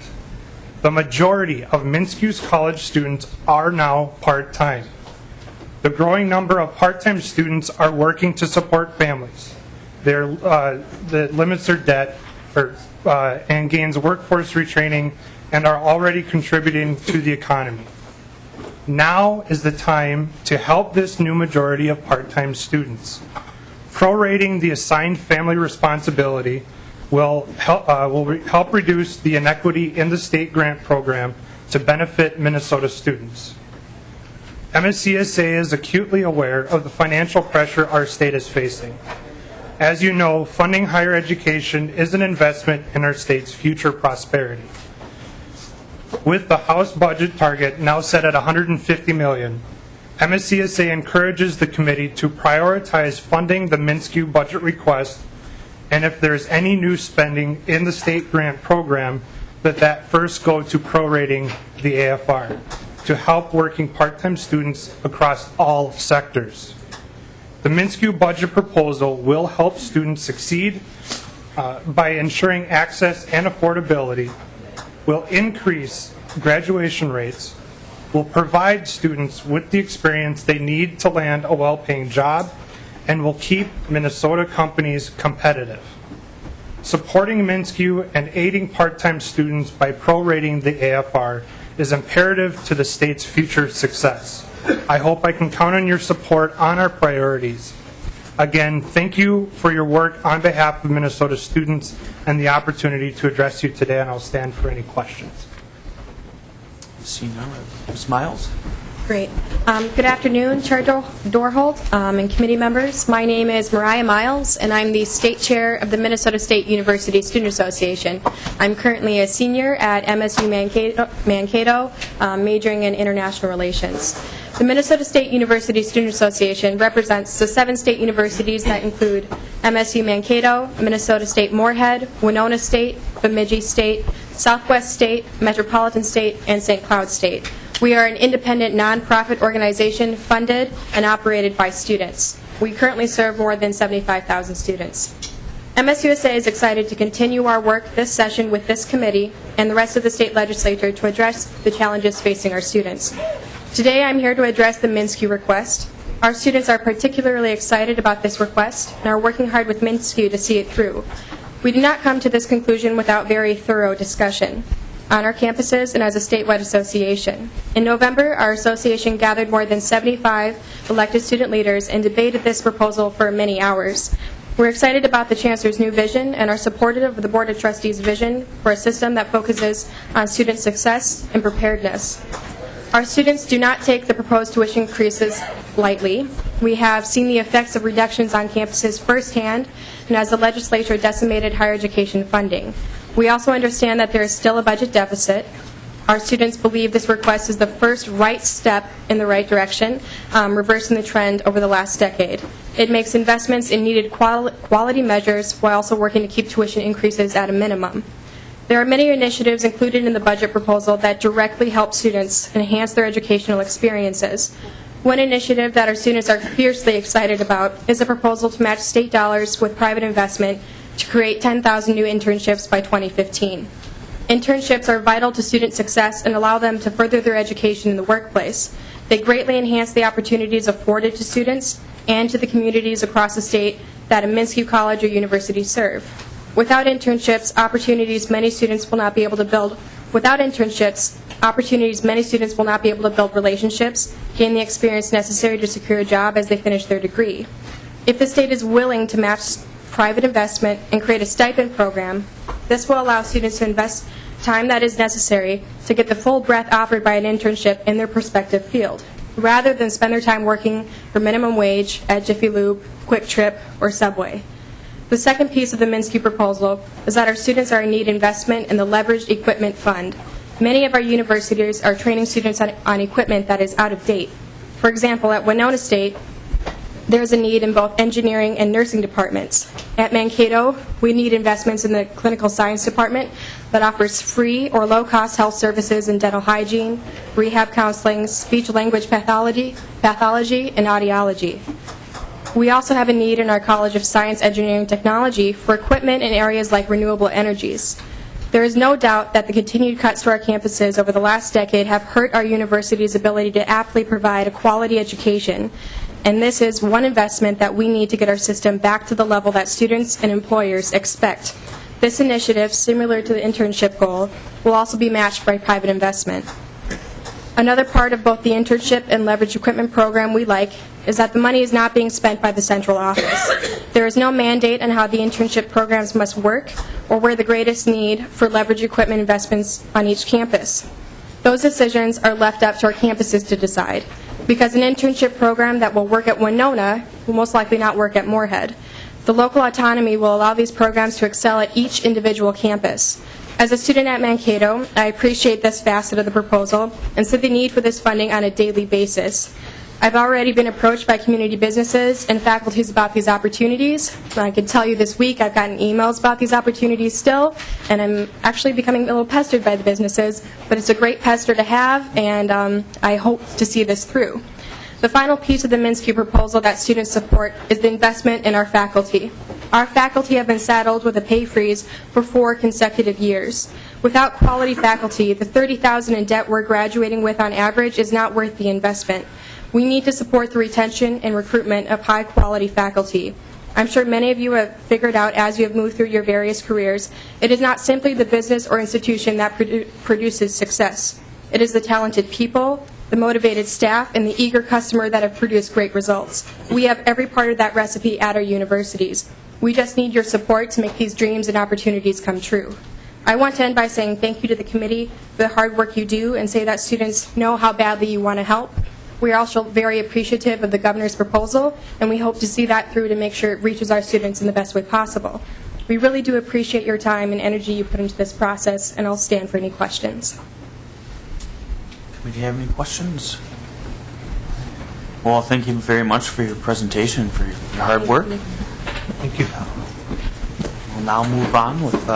The majority of MnSCU's college students are now part-time. The growing number of part-time students are working to support families. That limits their debt and gains workforce retraining and are already contributing to the economy. Now is the time to help this new majority of part-time students. Prorating the assigned family responsibility will help reduce the inequity in the state grant program to benefit Minnesota students. MSCSA is acutely aware of the financial pressure our state is facing. As you know, funding higher education is an investment in our state's future prosperity. With the House budget target now set at $150 million, MSCSA encourages the committee to prioritize funding the MnSCU budget request, and if there's any new spending in the state grant program, that first go to prorating the AFR to help working part-time students across all sectors. The MnSCU budget proposal will help students succeed by ensuring access and affordability, will increase graduation rates, will provide students with the experience they need to land a well-paying job, and will keep Minnesota companies competitive. Supporting MnSCU and aiding part-time students by prorating the AFR is imperative to the state's future success. I hope I can count on your support on our priorities. Again, thank you for your work on behalf of Minnesota students and the opportunity to address you today, and I'll stand for any questions. See now, Ms. Miles? Great. Good afternoon, Chair Dorholt and committee members. My name is Mariah Miles, and I'm the state chair of the Minnesota State University Student Association. I'm currently a senior at MSU Mankato, majoring in international relations. The Minnesota State University Student Association represents the 7 state universities that include MSU Mankato, Minnesota State Moorhead, Winona State, Bemidji State, Southwest State, Metropolitan State, and St. Cloud State. We are an independent nonprofit organization funded and operated by students. We currently serve more than 75,000 students. MSUSA is excited to continue our work this session with this committee and the rest of the state legislature to address the challenges facing our students. Today I'm here to address the MnSCU request. Our students are particularly excited about this request and are working hard with MnSCU to see it through. We did not come to this conclusion without very thorough discussion on our campuses and as a statewide association. In November, our association gathered more than 75 elected student leaders and debated this proposal for many hours. We're excited about the Chancellor's new vision and are supportive of the Board of Trustees' vision for a system that focuses on student success and preparedness. Our students do not take the proposed tuition increases lightly. We have seen the effects of reductions on campuses firsthand, and as the legislature decimated higher education funding. We also understand that there is still a budget deficit. Our students believe this request is the first right step in the right direction, reversing the trend over the last decade. It makes investments in needed quality measures while also working to keep tuition increases at a minimum. There are many initiatives included in the budget proposal that directly help students enhance their educational experiences. One initiative that our students are fiercely excited about is a proposal to match state dollars with private investment to create 10,000 new internships by 2015. Internships are vital to student success and allow them to further their education in the workplace. They greatly enhance the opportunities afforded to students and to the communities across the state that a Minsky College or university serve. Without internships, many students will not be able to build relationships, gain the experience necessary to secure a job as they finish their degree. If the state is willing to match private investment and create a stipend program, this will allow students to invest time that is necessary to get the full breadth offered by an internship in their prospective field, rather than spend their time working for minimum wage at Jiffy Lube, Quick Trip, or Subway. The second piece of the Minsky proposal is that our students are in need investment in the Leveraged Equipment Fund. Many of our universities are training students on equipment that is out of date. For example, at Winona State, there's a need in both engineering and nursing departments. At Mankato, we need investments in the clinical science department that offers free or low-cost health services in dental hygiene, rehab counseling, speech-language pathology, and audiology. We also have a need in our College of Science, Engineering, and Technology for equipment in areas like renewable energies. There is no doubt that the continued cuts to our campuses over the last decade have hurt our university's ability to aptly provide a quality education, and this is one investment that we need to get our system back to the level that students and employers expect. This initiative, similar to the internship goal, will also be matched by private investment. Another part of both the internship and leverage equipment program we like is that the money is not being spent by the central office. There is no mandate on how the internship programs must work or where the greatest need for leverage equipment investments on each campus. Those decisions are left up to our campuses to decide, because an internship program that will work at Winona will most likely not work at Moorhead. The local autonomy will allow these programs to excel at each individual campus. As a student at Mankato, I appreciate this facet of the proposal and see the need for this funding on a daily basis. I've already been approached by community businesses and faculties about these opportunities. I can tell you this week I've gotten emails about these opportunities still, and I'm actually becoming a little pestered by the businesses, but it's a great pester to have, and I hope to see this through. The final piece of the Minsky proposal that students support is the investment in our faculty. Our faculty have been saddled with a pay freeze for 4 consecutive years. Without quality faculty, the $30,000 in debt we're graduating with on average is not worth the investment. We need to support the retention and recruitment of high-quality faculty. I'm sure many of you have figured out as you have moved through your various careers, it is not simply the business or institution that produces success. It is the talented people, the motivated staff, and the eager customer that have produced great results. We have every part of that recipe at our universities. We just need your support to make these dreams and opportunities come true. I want to end by saying thank you to the committee for the hard work you do, and say that students know how badly you want to help. We are also very appreciative of the governor's proposal, and we hope to see that through to make sure it reaches our students in the best way possible. We really do appreciate your time and energy you put into this process, and I'll stand for any questions. Do you have any questions? Well, thank you very much for your presentation, for your hard work. Thank you. We'll now move on with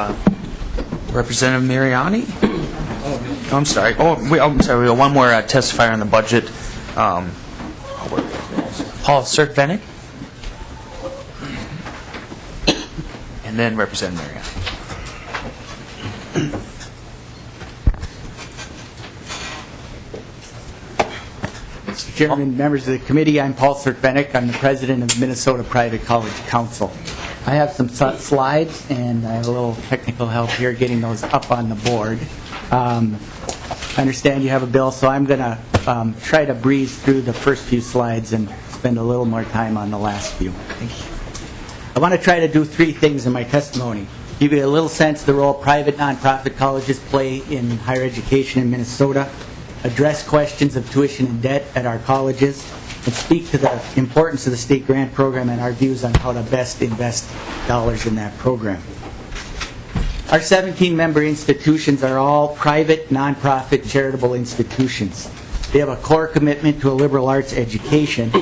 Representative Mariani. Oh, I'm sorry. I'm sorry. We got one more testifier on the budget. Paul Serk-Vennick. And then Representative Mariani. Mr. Chairman, members of the committee, I'm Paul Serk-Vennick. I'm the president of the Minnesota Private College Council. I have some slides, and I have a little technical help here getting those up on the board. I understand you have a bill, so I'm going to try to breeze through the first few slides and spend a little more time on the last few. I want to try to do 3 things in my testimony. Give you a little sense of the role private nonprofit colleges play in higher education in Minnesota, address questions of tuition and debt at our colleges, and speak to the importance of the state grant program and our views on how to best invest dollars in that program. Our 17-member institutions are all private, nonprofit, charitable institutions. They have a core commitment to a liberal arts education,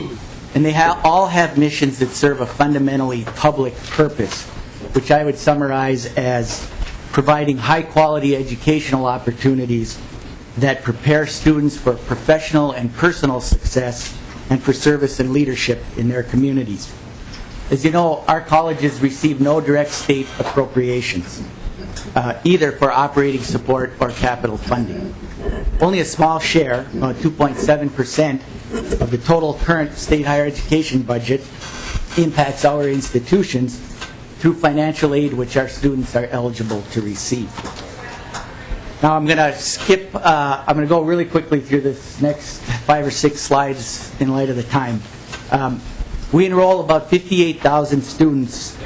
And they all have missions that serve a fundamentally public purpose, which I would summarize as providing high-quality educational opportunities that prepare students for professional and personal success and for service and leadership in their communities. As you know, our colleges receive no direct state appropriations, either for operating support or capital funding. Only a small share, about 2.7%, of the total current state higher education budget impacts our institutions through financial aid which our students are eligible to receive. Now I'm going to go really quickly through this next 5 or 6 slides in light of the time. We enroll about 58,000 students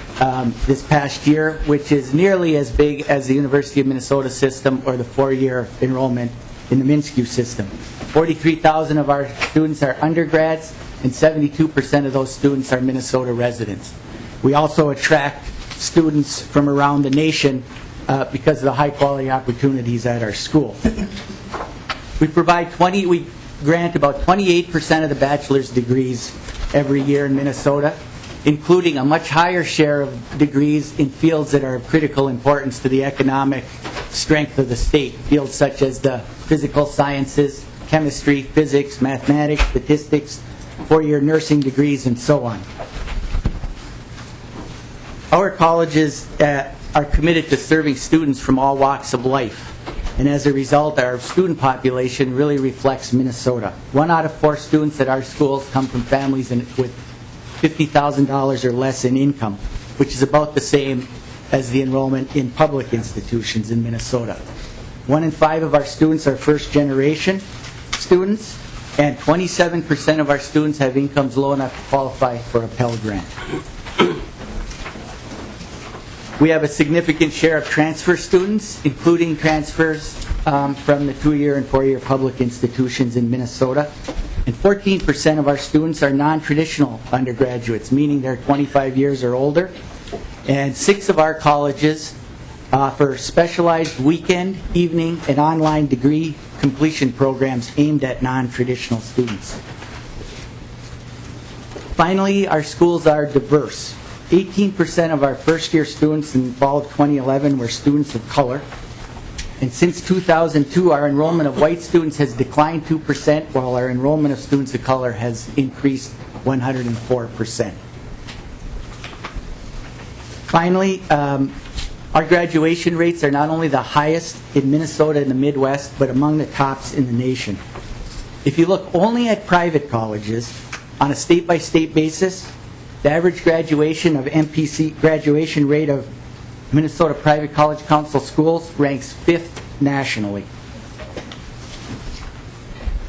this past year, which is nearly as big as the University of Minnesota system or the 4-year enrollment in the MNSCU system. 43,000 of our students are undergrads, and 72% of those students are Minnesota residents. We also attract students from around the nation because of the high-quality opportunities at our school. We grant about 28% of the bachelor's degrees every year in Minnesota, including a much higher share of degrees in fields that are of critical importance to the economic strength of the state, fields such as the physical sciences, chemistry, physics, mathematics, statistics, 4-year nursing degrees, and so on. Our colleges are committed to serving students from all walks of life, and as a result, our student population really reflects Minnesota. 1 out of 4 students at our schools come from families with $50,000 or less in income, which is about the same as the enrollment in public institutions in Minnesota. 1 in 5 of our students are first-generation students, and 27% of our students have incomes low enough to qualify for a Pell Grant. We have a significant share of transfer students, including transfers from the 2-year and 4-year public institutions in Minnesota. And 14% of our students are non-traditional undergraduates, meaning they're 25 years or older. And 6 of our colleges offer specialized weekend, evening, and online degree completion programs aimed at non-traditional students. Finally, our schools are diverse. 18% of our first-year students in fall of 2011 were students of color. And since 2002, our enrollment of white students has declined 2%, while our enrollment of students of color has increased 104%. Finally, our graduation rates are not only the highest in Minnesota and the Midwest, but among the tops in the nation. If you look only at private colleges, on a state-by-state basis, the average graduation of MPC graduation rate of Minnesota Private College Council schools ranks 5th nationally.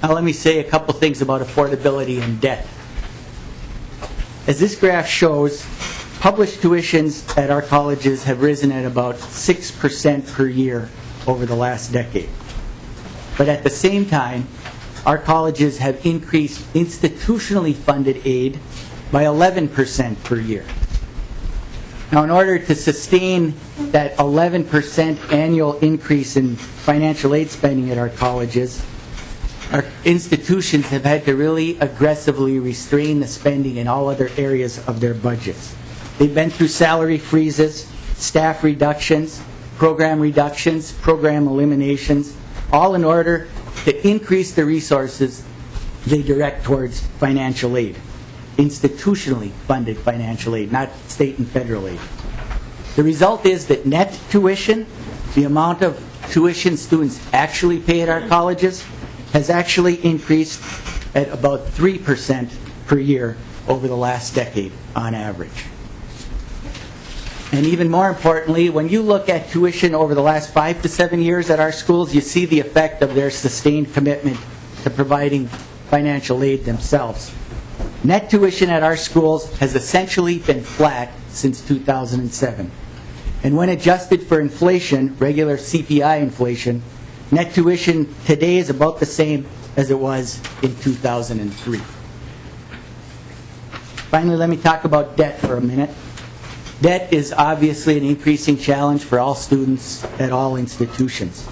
Now let me say a couple things about affordability and debt. As this graph shows, published tuitions at our colleges have risen at about 6% per year over the last decade. But at the same time, our colleges have increased institutionally funded aid by 11% per year. Now, in order to sustain that 11% annual increase in financial aid spending at our colleges, our institutions have had to really aggressively restrain the spending in all other areas of their budgets. They've been through salary freezes, staff reductions, program eliminations, all in order to increase the resources they direct towards financial aid. Institutionally funded financial aid, not state and federal aid. The result is that net tuition, the amount of tuition students actually pay at our colleges, has actually increased at about 3% per year over the last decade on average. And even more importantly, when you look at tuition over the last 5 to 7 years at our schools, you see the effect of their sustained commitment to providing financial aid themselves. Net tuition at our schools has essentially been flat since 2007. And when adjusted for inflation, regular CPI inflation, net tuition today is about the same as it was in 2003. Finally, let me talk about debt for a minute. Debt is obviously an increasing challenge for all students at all institutions.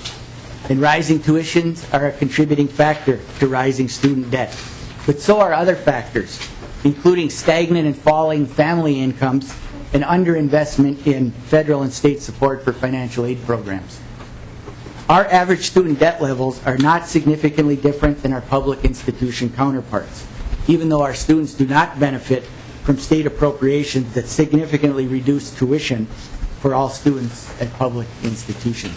And rising tuitions are a contributing factor to rising student debt. But so are other factors. including stagnant and falling family incomes and underinvestment in federal and state support for financial aid programs. Our average student debt levels are not significantly different than our public institution counterparts, even though our students do not benefit from state appropriations that significantly reduce tuition for all students at public institutions.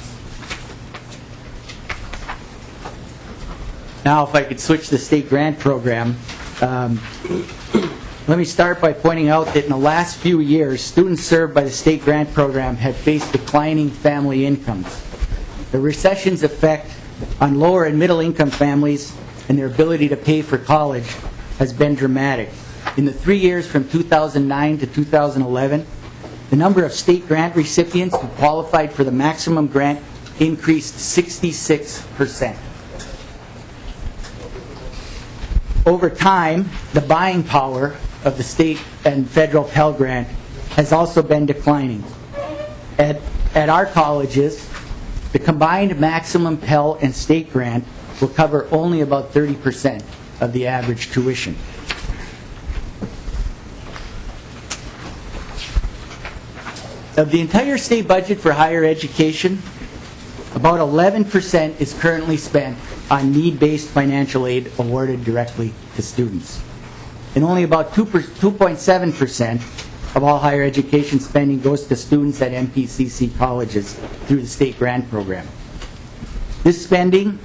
Now, if I could switch to the state grant program, let me start by pointing out that in the last few years, students served by the state grant program have faced declining family incomes. The recession's effect on lower and middle income families and their ability to pay for college has been dramatic. In the 3 years from 2009 to 2011, the number of state grant recipients who qualified for the maximum grant increased 66%. Over time, the buying power of the state and federal Pell Grant has also been declining. At our colleges, the combined maximum Pell and state grant will cover only about 30% of the average tuition. Of the entire state budget for higher education, about 11% is currently spent on need-based financial aid awarded directly to students. And only about 2.7% of all higher education spending goes to students at MPCC colleges through the state grant program. This spending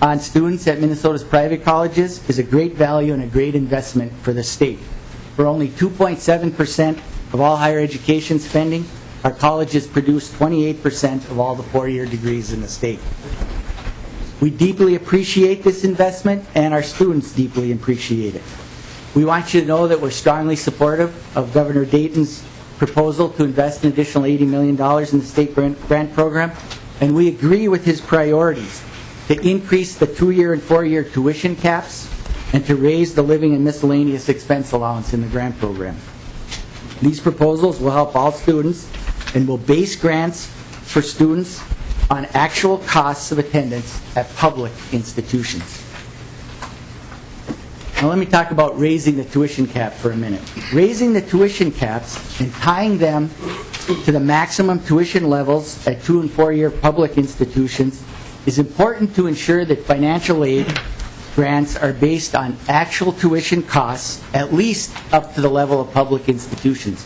on students at Minnesota's private colleges is a great value and a great investment for the state. For only 2.7% of all higher education spending, our colleges produce 28% of all the four-year degrees in the state. We deeply appreciate this investment, and our students deeply appreciate it. We want you to know that we're strongly supportive of Governor Dayton's proposal to invest an additional $80 million in the state grant program, and we agree with his priorities to increase the 2-year and 4-year tuition caps and to raise the living and miscellaneous expense allowance in the grant program. These proposals will help all students and will base grants for students on actual costs of attendance at public institutions. Now let me talk about raising the tuition cap for a minute. Raising the tuition caps and tying them to the maximum tuition levels at 2- and 4-year public institutions is important to ensure that financial aid grants are based on actual tuition costs, at least up to the level of public institutions.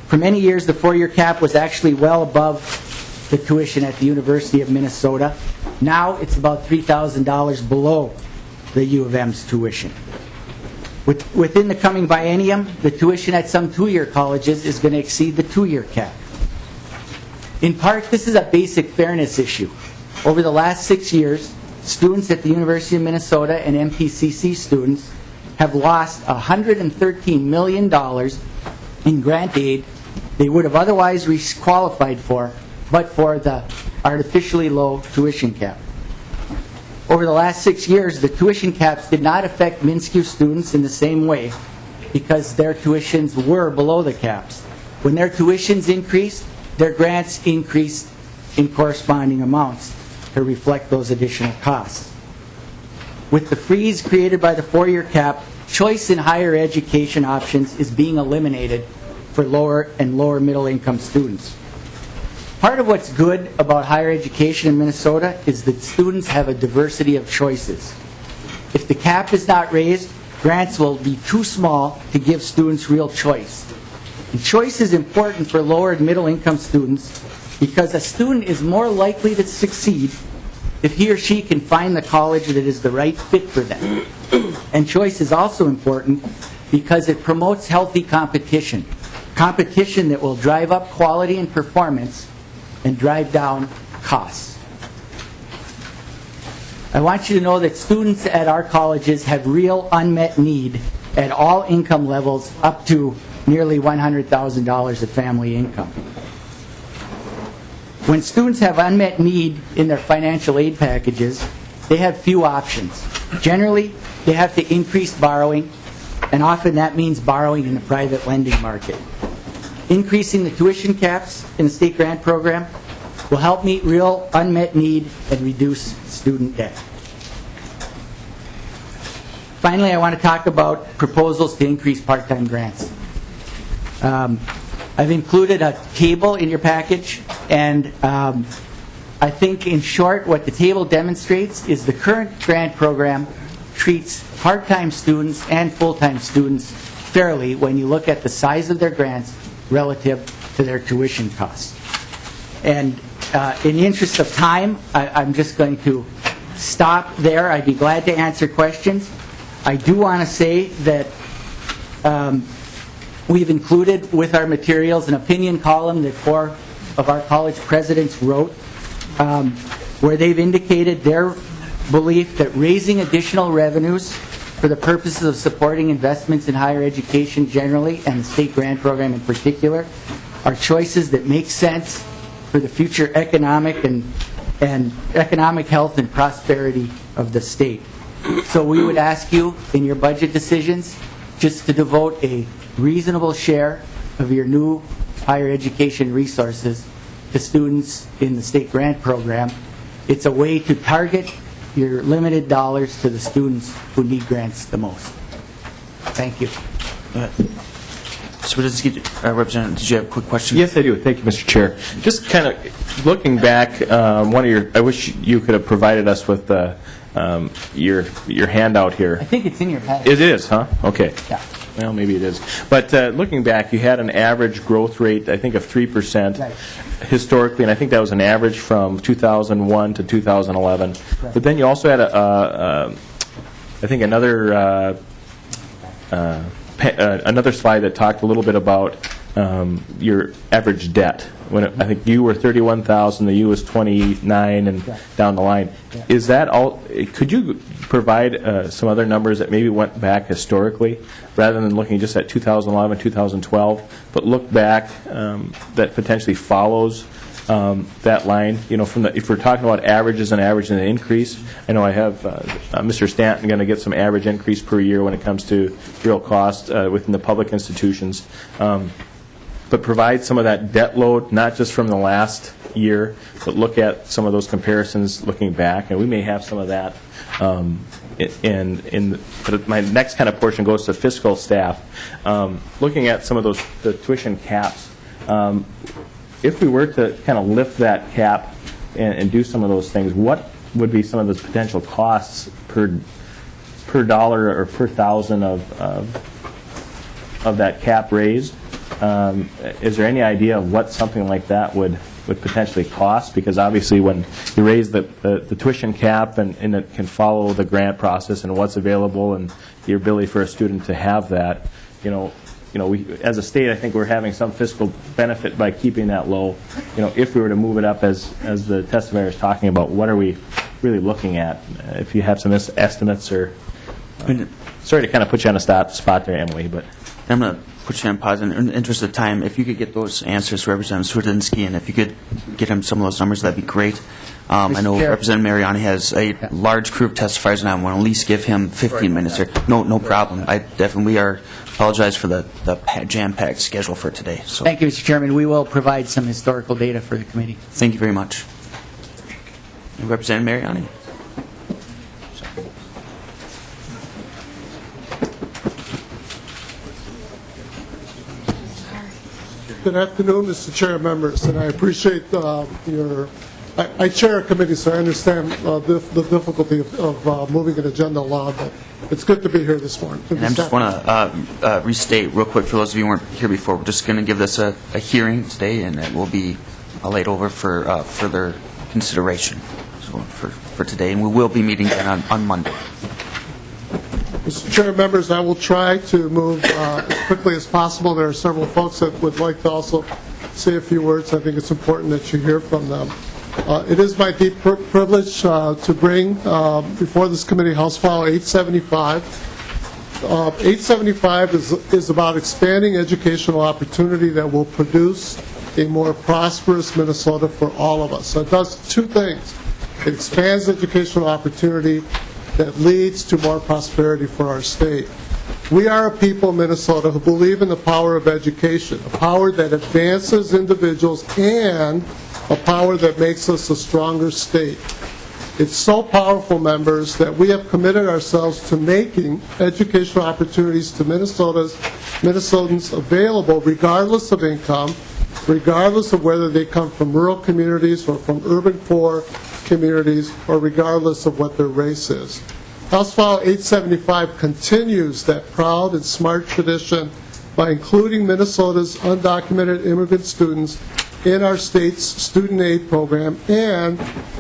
For many years, the 4-year cap was actually well above the tuition at the University of Minnesota. Now it's about $3,000 below the U of M's tuition. Within the coming biennium, the tuition at some 2-year colleges is going to exceed the 2-year cap. In part, this is a basic fairness issue. Over the last 6 years, students at the University of Minnesota and MPCC students have lost $113 million in grant aid they would have otherwise qualified for, but for the artificially low tuition cap. Over the last 6 years, the tuition caps did not affect MnSCU students in the same way because their tuitions were below the caps. When their tuitions increased, their grants increased in corresponding amounts to reflect those additional costs. With the freeze created by the 4-year cap, choice in higher education options is being eliminated for lower and lower middle income students. Part of what's good about higher education in Minnesota is that students have a diversity of choices. If the cap is not raised, grants will be too small to give students real choice. And choice is important for lower and middle income students because a student is more likely to succeed if he or she can find the college that is the right fit for them. And choice is also important because it promotes healthy competition. Competition that will drive up quality and performance and drive down costs. I want you to know that students at our colleges have real unmet need at all income levels up to nearly $100,000 of family income. When students have unmet need in their financial aid packages, they have few options. Generally, they have to increase borrowing, and often that means borrowing in the private lending market. Increasing the tuition caps in the state grant program will help meet real unmet need and reduce student debt. Finally, I want to talk about proposals to increase part-time grants. I've included a table in your package, and I think in short what the table demonstrates is the current grant program treats part-time students and full-time students fairly when you look at the size of their grants relative to their tuition costs. And in the interest of time, I'm just going to stop there. I'd be glad to answer questions. I do want to say that we've included with our materials an opinion column that 4 of our college presidents wrote, where they've indicated their belief that raising additional revenues for the purposes of supporting investments in higher education generally and the state grant program in particular are choices that make sense for the future economic and economic health and prosperity of the state. So we would ask you in your budget decisions just to devote a reasonable share of your new higher education resources to students in the state grant program. It's a way to target your limited dollars to the students who need grants the most. Thank you. Representative, did you have a quick question? Yes, I do. Thank you, Mr. Chair. Just kind of looking back, I wish you could have provided us with your handout here. I think it's in your package. It is, huh? Okay. Yeah. Well, maybe it is. But looking back, you had an average growth rate, I think, of 3% Right. historically, and I think that was an average from 2001 to 2011. Right. But then you also had, I think, another slide that talked a little bit about your average debt. When I think you were 31,000, the U was 29, and down the line. Yeah. Is that all? Could you provide some other numbers that maybe went back historically, rather than looking just at 2011, 2012, but look back that potentially follows that line? You know, if we're talking about averages and an increase, I know I have Mr. Stanton going to get some average increase per year when it comes to real cost within the public institutions. But provide some of that debt load, not just from the last year, but look at some of those comparisons looking back, and we may have some of that. But my next kind of portion goes to fiscal staff. Looking at some of the tuition caps, if we were to kind of lift that cap and do some of those things, what would be some of the potential costs per dollar or per thousand of that cap raised? Is there any idea of what something like that would potentially cost? Because obviously when you raise the tuition cap and it can follow the grant process and what's available and the ability for a student to have that, we, as a state, I think we're having some fiscal benefit by keeping that low. If we were to move it up, as the testifier is talking about, what are we really looking at? If you have some estimates or... sorry to kind of put you on a spot there, Emily, but... I'm going to put you on pause. In the interest of time, if you could get those answers to Representative Swedzinski, and if you could get him some of those numbers, that'd be great. I know Chair. Representative Mariani has a large crew of testifiers, and I want to at least give him 15 minutes here. No problem. We apologize for the jam-packed schedule for today. So Thank you, Mr. Chairman. We will provide some historical data for the committee. thank you very much. And Representative Mariani. Good afternoon, Mr. Chair, members, and I appreciate I chair a committee, so I understand the difficulty of moving an agenda along, but it's good to be here this morning. And I just want to restate real quick for those of you who weren't here before, we're just going to give this a hearing today, and it will be laid over for further consideration for today, and we will be meeting again on Monday. Mr. Chair, members, I will try to move as quickly as possible. There are several folks that would like to also say a few words. I think it's important that you hear from them. It is my deep privilege to bring before this committee House File 875. 875 is about expanding educational opportunity that will produce a more prosperous Minnesota for all of us. So it does two things. It expands educational opportunity that leads to more prosperity for our state. We are a people in Minnesota who believe in the power of education, a power that advances individuals and a power that makes us a stronger state. It's so powerful, members, that we have committed ourselves to making educational opportunities to Minnesotans available regardless of income, regardless of whether they come from rural communities or from urban poor communities, or regardless of what their race is. House File 875 continues that proud and smart tradition by including Minnesota's undocumented immigrant students in our state's student aid program and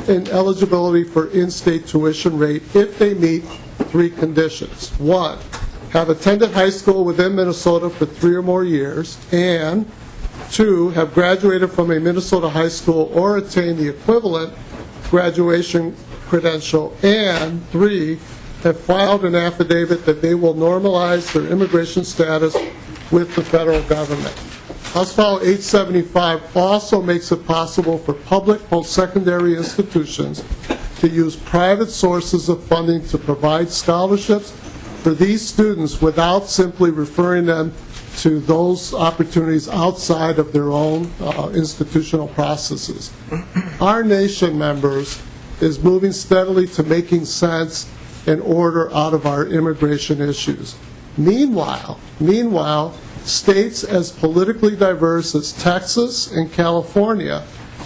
in eligibility for in-state tuition rate if they meet 3 conditions. 1, have attended high school within Minnesota for 3 or more years, and 2, have graduated from a Minnesota high school or attained the equivalent graduation credential, and 3, have filed an affidavit that they will normalize their immigration status with the federal government. House File 875 also makes it possible for public post-secondary institutions to use private sources of funding to provide scholarships for these students without simply referring them to those opportunities outside of their own institutional processes. Our nation, members, is moving steadily to making sense and order out of our immigration issues. Meanwhile, states as politically diverse as Texas and California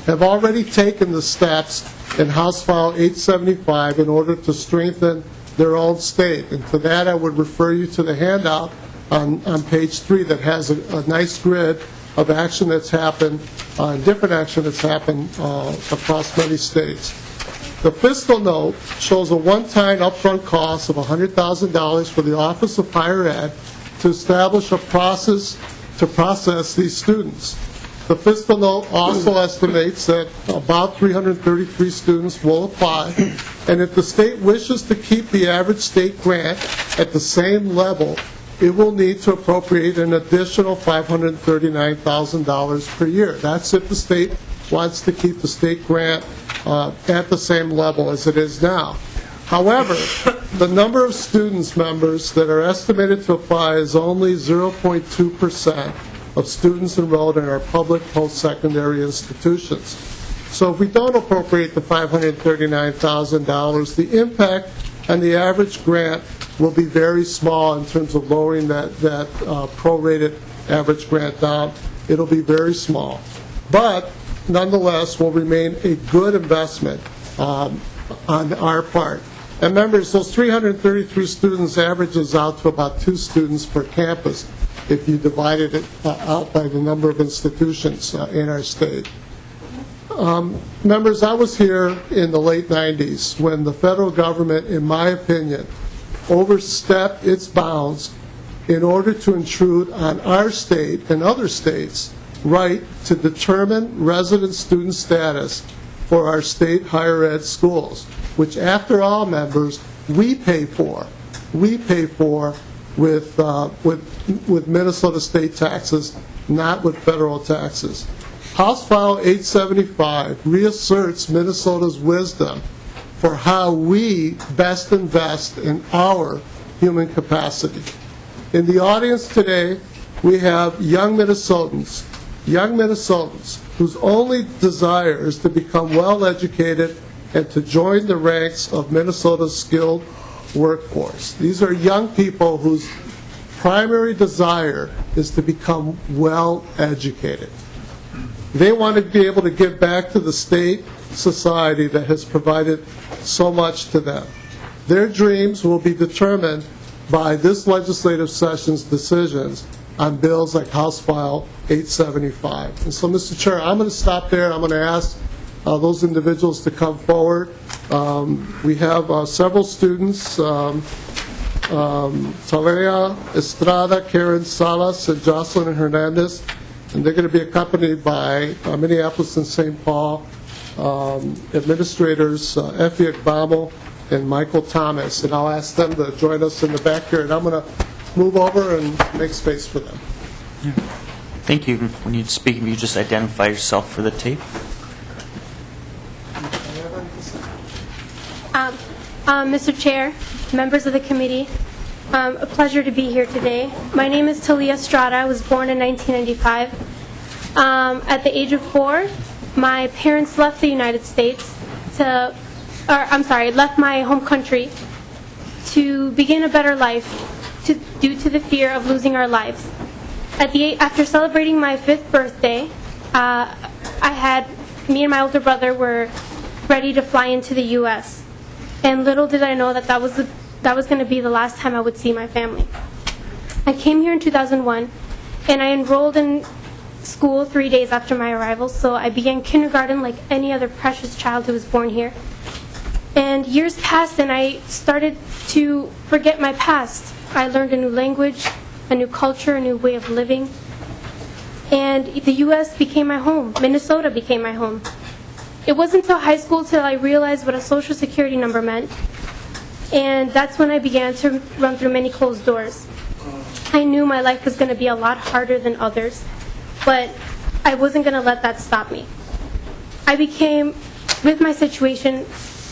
have already taken the steps in House File 875 in order to strengthen their own state. And to that, I would refer you to the handout on page 3 that has a nice grid of action that's happened, different action that's happened across many states. The fiscal note shows a one-time upfront cost of $100,000 for the Office of Higher Ed to establish a process to process these students. The fiscal note also estimates that about 333 students will apply, and if the state wishes to keep the average state grant at the same level, it will need to appropriate an additional $539,000 per year. That's if the state wants to keep the state grant at the same level as it is now. However, the number of students, members, that are estimated to apply is only 0.2% of students enrolled in our public post-secondary institutions. So if we don't appropriate the $539,000, the impact on the average grant will be very small in terms of lowering that prorated average grant down. It'll be very small. But nonetheless, will remain a good investment on our part. And members, those 333 students averages out to about 2 students per campus if you divided it out by the number of institutions in our state. Members, I was here in the late 90s when the federal government, in my opinion, overstepped its bounds in order to intrude on our state and other states' right to determine resident student status for our state higher ed schools, which, after all, members, we pay for. We pay for with Minnesota state taxes, not with federal taxes. House File 875 reasserts Minnesota's wisdom for how we best invest in our human capacity. In the audience today, we have young Minnesotans whose only desire is to become well-educated and to join the ranks of Minnesota's skilled workforce. These are young people whose primary desire is to become well-educated. They want to be able to give back to the state society that has provided so much to them. Their dreams will be determined by this legislative session's decisions on bills like House File 875. And so, Mr. Chair, I'm going to stop there. I'm going to ask those individuals to come forward. We have several students, Talea Estrada, Karen Salas, and Jocelyn Hernandez, and they're going to be accompanied by Minneapolis and St. Paul administrators Effie Agbamo and Michael Thomas, and I'll ask them to join us in the back here, and I'm going to move over and make space for them. Thank you. When you speak, if you just identify yourself for the tape. Mr. Chair, members of the committee, a pleasure to be here today. My name is Talia Estrada. I was born in 1995. At the age of 4, my parents left the United States to left my home country to begin a better life due to the fear of losing our lives. After celebrating my 5th birthday, me and my older brother were ready to fly into the U.S. And little did I know that was going to be the last time I would see my family. I came here in 2001, and I enrolled in school 3 days after my arrival, so I began kindergarten like any other precious child who was born here. And years passed, and I started to forget my past. I learned a new language, a new culture, a new way of living. And the U.S. became my home. Minnesota became my home. It wasn't until high school till I realized what a Social Security number meant. And that's when I began to run through many closed doors. I knew my life was going to be a lot harder than others, but I wasn't going to let that stop me. With my situation,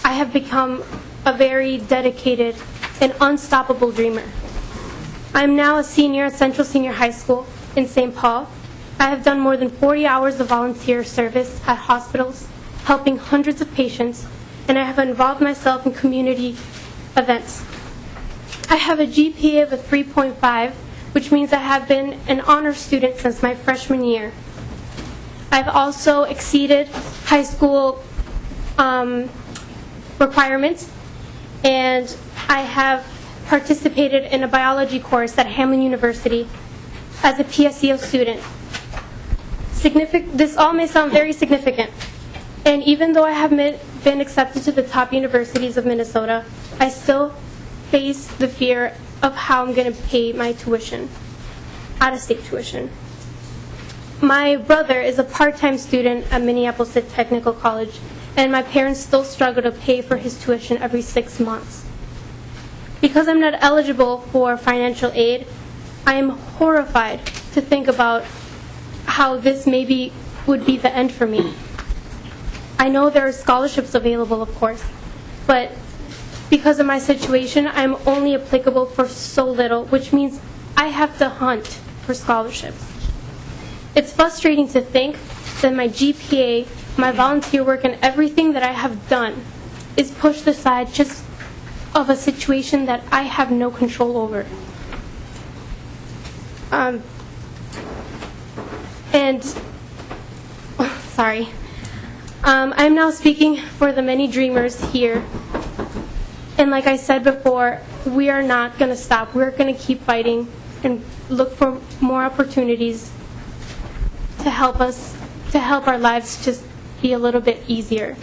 I have become a very dedicated and unstoppable dreamer. I'm now a senior at Central Senior High School in St. Paul. I have done more than 40 hours of volunteer service at hospitals, helping hundreds of patients, and I have involved myself in community events. I have a GPA of a 3.5, which means I have been an honor student since my freshman year. I've also exceeded high school requirements, and I have participated in a biology course at Hamlin University as a PSEO student. This all may sound very significant, and even though I have been accepted to the top universities of Minnesota, I still face the fear of how I'm going to pay my tuition, out-of-state tuition. My brother is a part-time student at Minneapolis State Technical College, and my parents still struggle to pay for his tuition every 6 months. Because I'm not eligible for financial aid, I am horrified to think about how this maybe would be the end for me. I know there are scholarships available, of course, but because of my situation, I'm only applicable for so little, which means I have to hunt for scholarships. It's frustrating to think that my GPA, my volunteer work, and everything that I have done is pushed aside just of a situation that I have no control over. I'm now speaking for the many dreamers here. And like I said before, we are not going to stop. We're going to keep fighting and look for more opportunities to help our lives just be a little bit easier.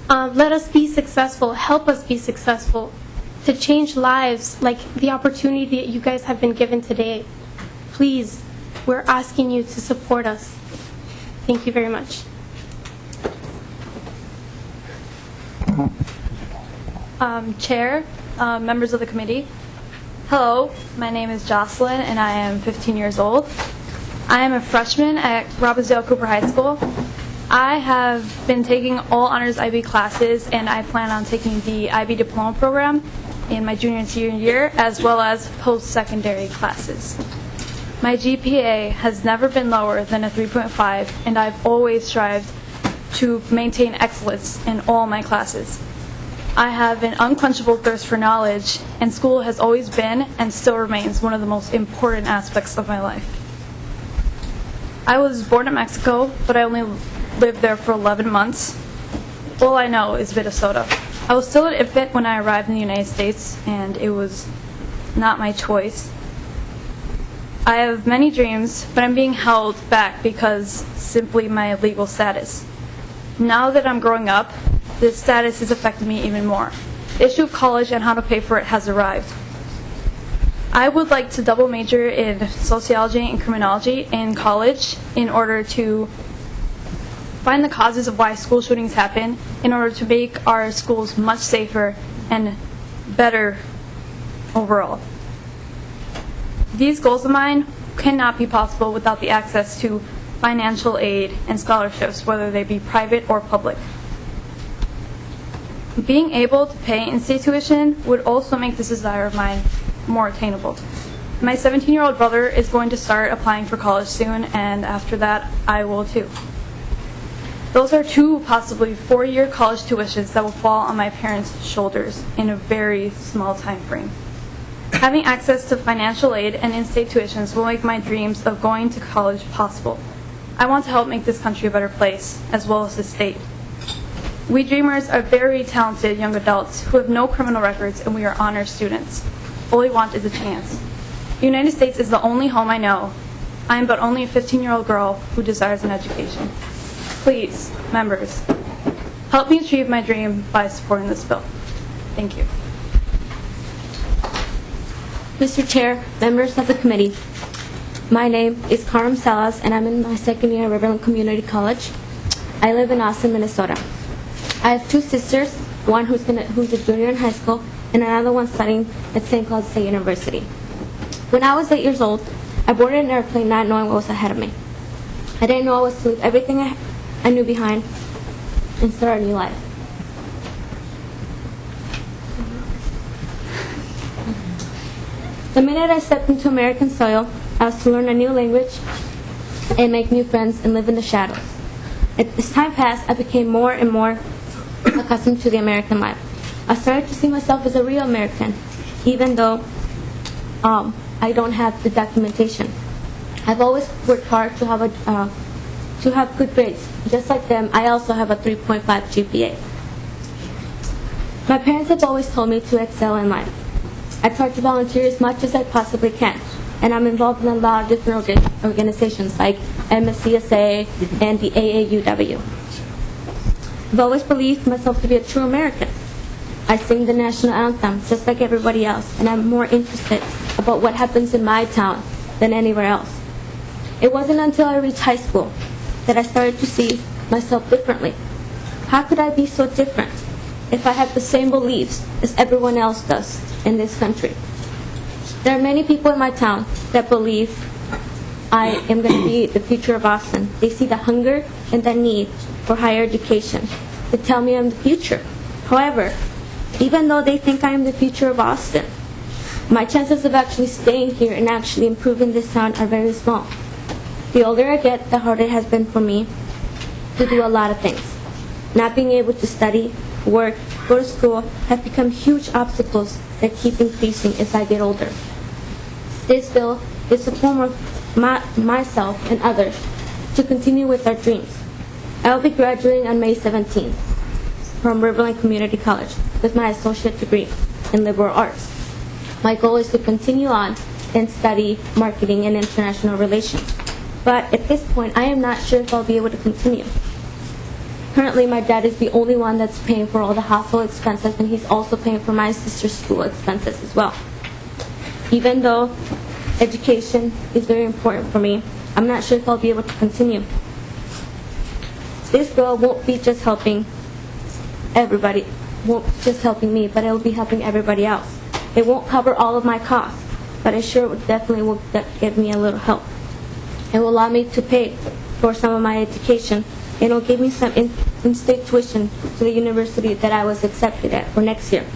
Let us be successful. Help us be successful to change lives like the opportunity that you guys have been given today. Please, we're asking you to support us. Thank you very much. Chair, members of the committee. Hello, my name is Jocelyn and I am 15 years old. I am a freshman at Robbinsdale Cooper High School. I have been taking all honors IB classes, and I plan on taking the IB diploma program in my junior and senior year, as well as post-secondary classes. My GPA has never been lower than a 3.5, and I've always strived to maintain excellence in all my classes. I have an unquenchable thirst for knowledge, and school has always been and still remains one of the most important aspects of my life. I was born in Mexico, but I only lived there for 11 months. All I know is Minnesota. I was still an infant when I arrived in the United States, and it was not my choice. I have many dreams, but I'm being held back because simply my legal status. Now that I'm growing up, this status is affecting me even more. The issue of college and how to pay for it has arrived. I would like to double major in sociology and criminology in college in order to find the causes of why school shootings happen, in order to make our schools much safer and better overall. These goals of mine cannot be possible without the access to financial aid and scholarships, whether they be private or public. Being able to pay in-state tuition would also make this desire of mine more attainable. My 17-year-old brother is going to start applying for college soon, and after that, I will too. Those are 2, possibly 4-year college tuitions that will fall on my parents' shoulders in a very small time frame. Having access to financial aid and in-state tuitions will make my dreams of going to college possible. I want to help make this country a better place, as well as the state. We Dreamers are very talented young adults who have no criminal records, and we are honor students. All we want is a chance. The United States is the only home I know. I am but only a 15-year-old girl who desires an education. Please, members, help me achieve my dream by supporting this bill. Thank you. Mr. Chair, members of the committee, my name is Karam Salas, and I'm in my second year at Riverland Community College. I live in Austin, Minnesota. I have 2 sisters, one who's a junior in high school, and another one studying at St. Cloud State University. When I was 8 years old, I boarded an airplane not knowing what was ahead of me. I didn't know I was to leave everything I knew behind and start a new life. The minute I stepped into American soil, I was to learn a new language and make new friends and live in the shadows. As time passed, I became more and more accustomed to the American life. I started to see myself as a real American, even though I don't have the documentation. I've always worked hard to have good grades. Just like them, I also have a 3.5 GPA. My parents have always told me to excel in life. I try to volunteer as much as I possibly can, and I'm involved in a lot of different organizations like MSCSA and the AAUW. I've always believed myself to be a true American. I sing the national anthem just like everybody else, and I'm more interested about what happens in my town than anywhere else. It wasn't until I reached high school that I started to see myself differently. How could I be so different if I have the same beliefs as everyone else does in this country? There are many people in my town that believe I am going to be the future of Austin. They see the hunger and the need for higher education. They tell me I'm the future. However, even though they think I am the future of Austin, my chances of actually staying here and actually improving this town are very small. The older I get, the harder it has been for me to do a lot of things. Not being able to study, work, go to school have become huge obstacles that keep increasing as I get older. This bill is a form of myself and others to continue with our dreams. I will be graduating on May 17th from Riverland Community College with my associate degree in liberal arts. My goal is to continue on and study marketing and international relations. But at this point, I am not sure if I'll be able to continue. Currently, my dad is the only one that's paying for all the household expenses, and he's also paying for my sister's school expenses as well. Even though education is very important for me, I'm not sure if I'll be able to continue. This bill won't be just helping everybody, won't just helping me, but it will be helping everybody else. It won't cover all of my costs, but it sure definitely will give me a little help. It will allow me to pay for some of my education, and it will give me some in-state tuition to the university that I was accepted at for next year.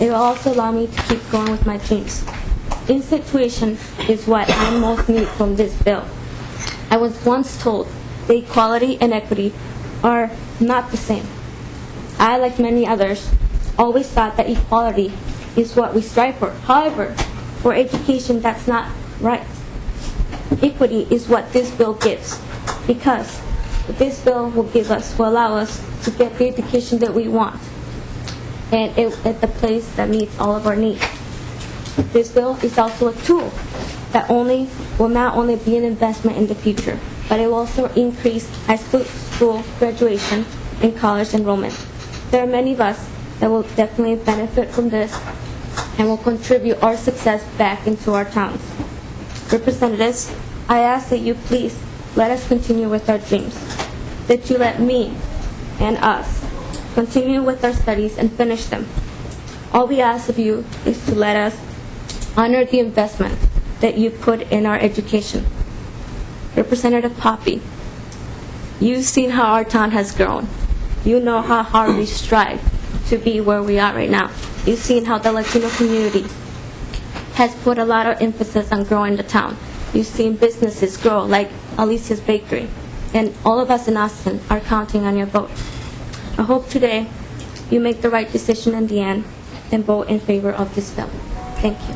It will also allow me to keep going with my dreams. In-state tuition is what I most need from this bill. I was once told that equality and equity are not the same. I, like many others, always thought that equality is what we strive for. However, for education, that's not right. Equity is what this bill gives, because this bill will allow us to get the education that we want, and at the place that meets all of our needs. This bill is also a tool that will not only be an investment in the future, but it will also increase high school graduation and college enrollment. There are many of us that will definitely benefit from this and will contribute our success back into our towns. Representatives, I ask that you please let us continue with our dreams, that you let me and us continue with our studies and finish them. All we ask of you is to let us honor the investment that you put in our education. Representative Poppy, you've seen how our town has grown. You know how hard we strive to be where we are right now. You've seen how the Latino community has put a lot of emphasis on growing the town. You've seen businesses grow, like Alicia's Bakery. and all of us in Austin are counting on your vote. I hope today you make the right decision in the end and vote in favor of this bill. Thank you.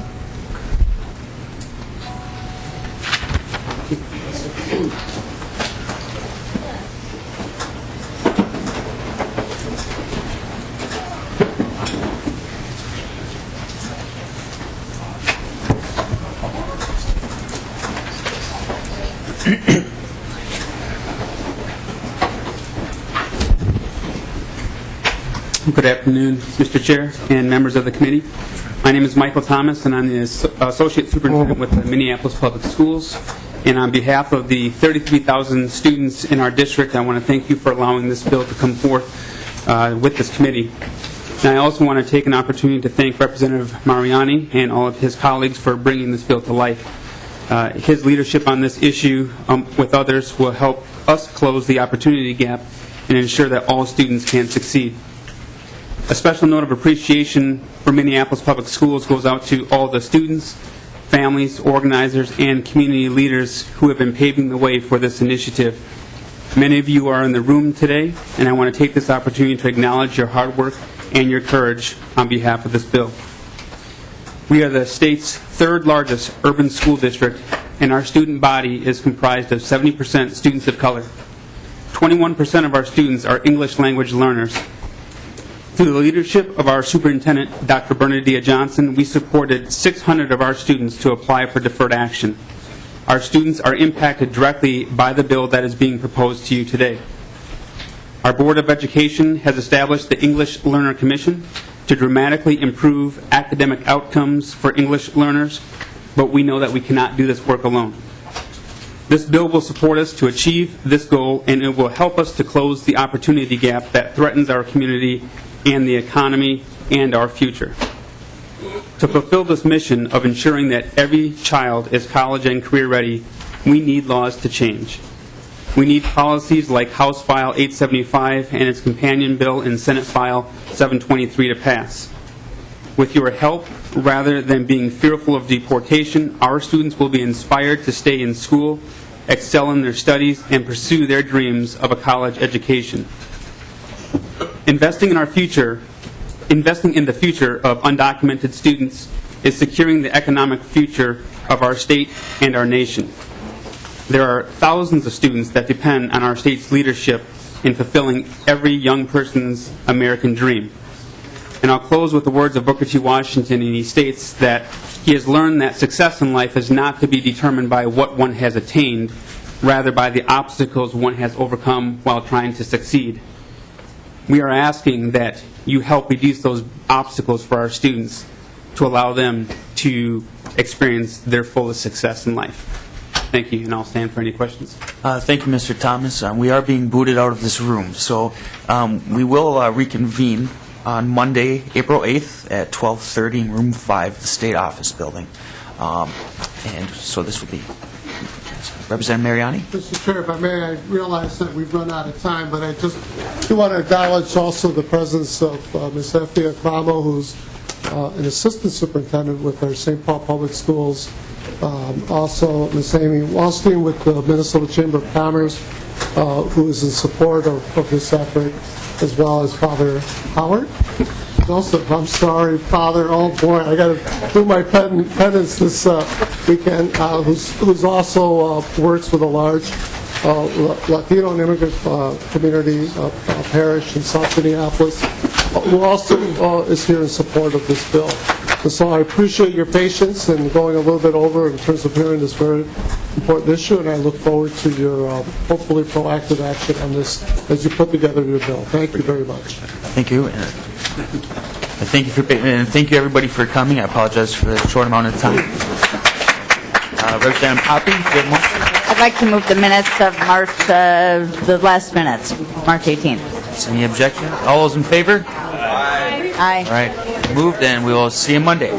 Good afternoon, Mr. Chair and members of the committee. My name is Michael Thomas, and I'm the Associate Superintendent with the Minneapolis Public Schools. And on behalf of the 33,000 students in our district, I want to thank you for allowing this bill to come forth with this committee. And I also want to take an opportunity to thank Representative Mariani and all of his colleagues for bringing this bill to life. His leadership on this issue with others will help us close the opportunity gap and ensure that all students can succeed. A special note of appreciation for Minneapolis Public Schools goes out to all the students, families, organizers, and community leaders who have been paving the way for this initiative. Many of you are in the room today, and I want to take this opportunity to acknowledge your hard work and your courage on behalf of this bill. We are the state's third largest urban school district, and our student body is comprised of 70% students of color. 21% of our students are English language learners. Through the leadership of our superintendent, Dr. Bernadette Johnson, we supported 600 of our students to apply for deferred action. Our students are impacted directly by the bill that is being proposed to you today. Our Board of Education has established the English Learner Commission to dramatically improve academic outcomes for English learners, but we know that we cannot do this work alone. This bill will support us to achieve this goal, and it will help us to close the opportunity gap that threatens our community and the economy and our future. To fulfill this mission of ensuring that every child is college and career ready, we need laws to change. We need policies like House File 875 and its companion bill in Senate File 723 to pass. With your help, rather than being fearful of deportation, our students will be inspired to stay in school, excel in their studies, and pursue their dreams of a college education. Investing in the future of undocumented students is securing the economic future of our state and our nation. There are thousands of students that depend on our state's leadership in fulfilling every young person's American dream. And I'll close with the words of Booker T. Washington, and he states that he has learned that success in life is not to be determined by what one has attained, rather by the obstacles one has overcome while trying to succeed. We are asking that you help reduce those obstacles for our students to allow them to experience their fullest success in life. Thank you, and I'll stand for any questions. Thank you, Mr. Thomas. We are being booted out of this room, so we will reconvene on Monday, April 8th at 12:30 in Room 5, the State Office Building. And so this will be Representative Mariani. Mr. Chair, if I may, I realize that we've run out of time, but I just do want to acknowledge also the presence of Ms. Effia Cramo, who's an assistant superintendent with our St. Paul Public Schools. Also, Ms. Amy Wallstein with the Minnesota Chamber of Commerce, who is in support of this effort, as well as Father Howard. Joseph, I'm sorry, Father, oh boy, I got to do my penance this weekend, who's also works with a large Latino and immigrant community parish in South Minneapolis, who also is here in support of this bill. And so I appreciate your patience and going a little bit over in terms of hearing this very important issue, and I look forward to your hopefully proactive action on this as you put together your bill. Thank you very much. Thank you. Thank you everybody for coming. I apologize for the short amount of time. Representative Poppy, do you have more? I'd like to move the minutes of March, the last minutes, March 18th. Is any objection? All those in favor? Aye. All right. Moved, and we will see you Monday.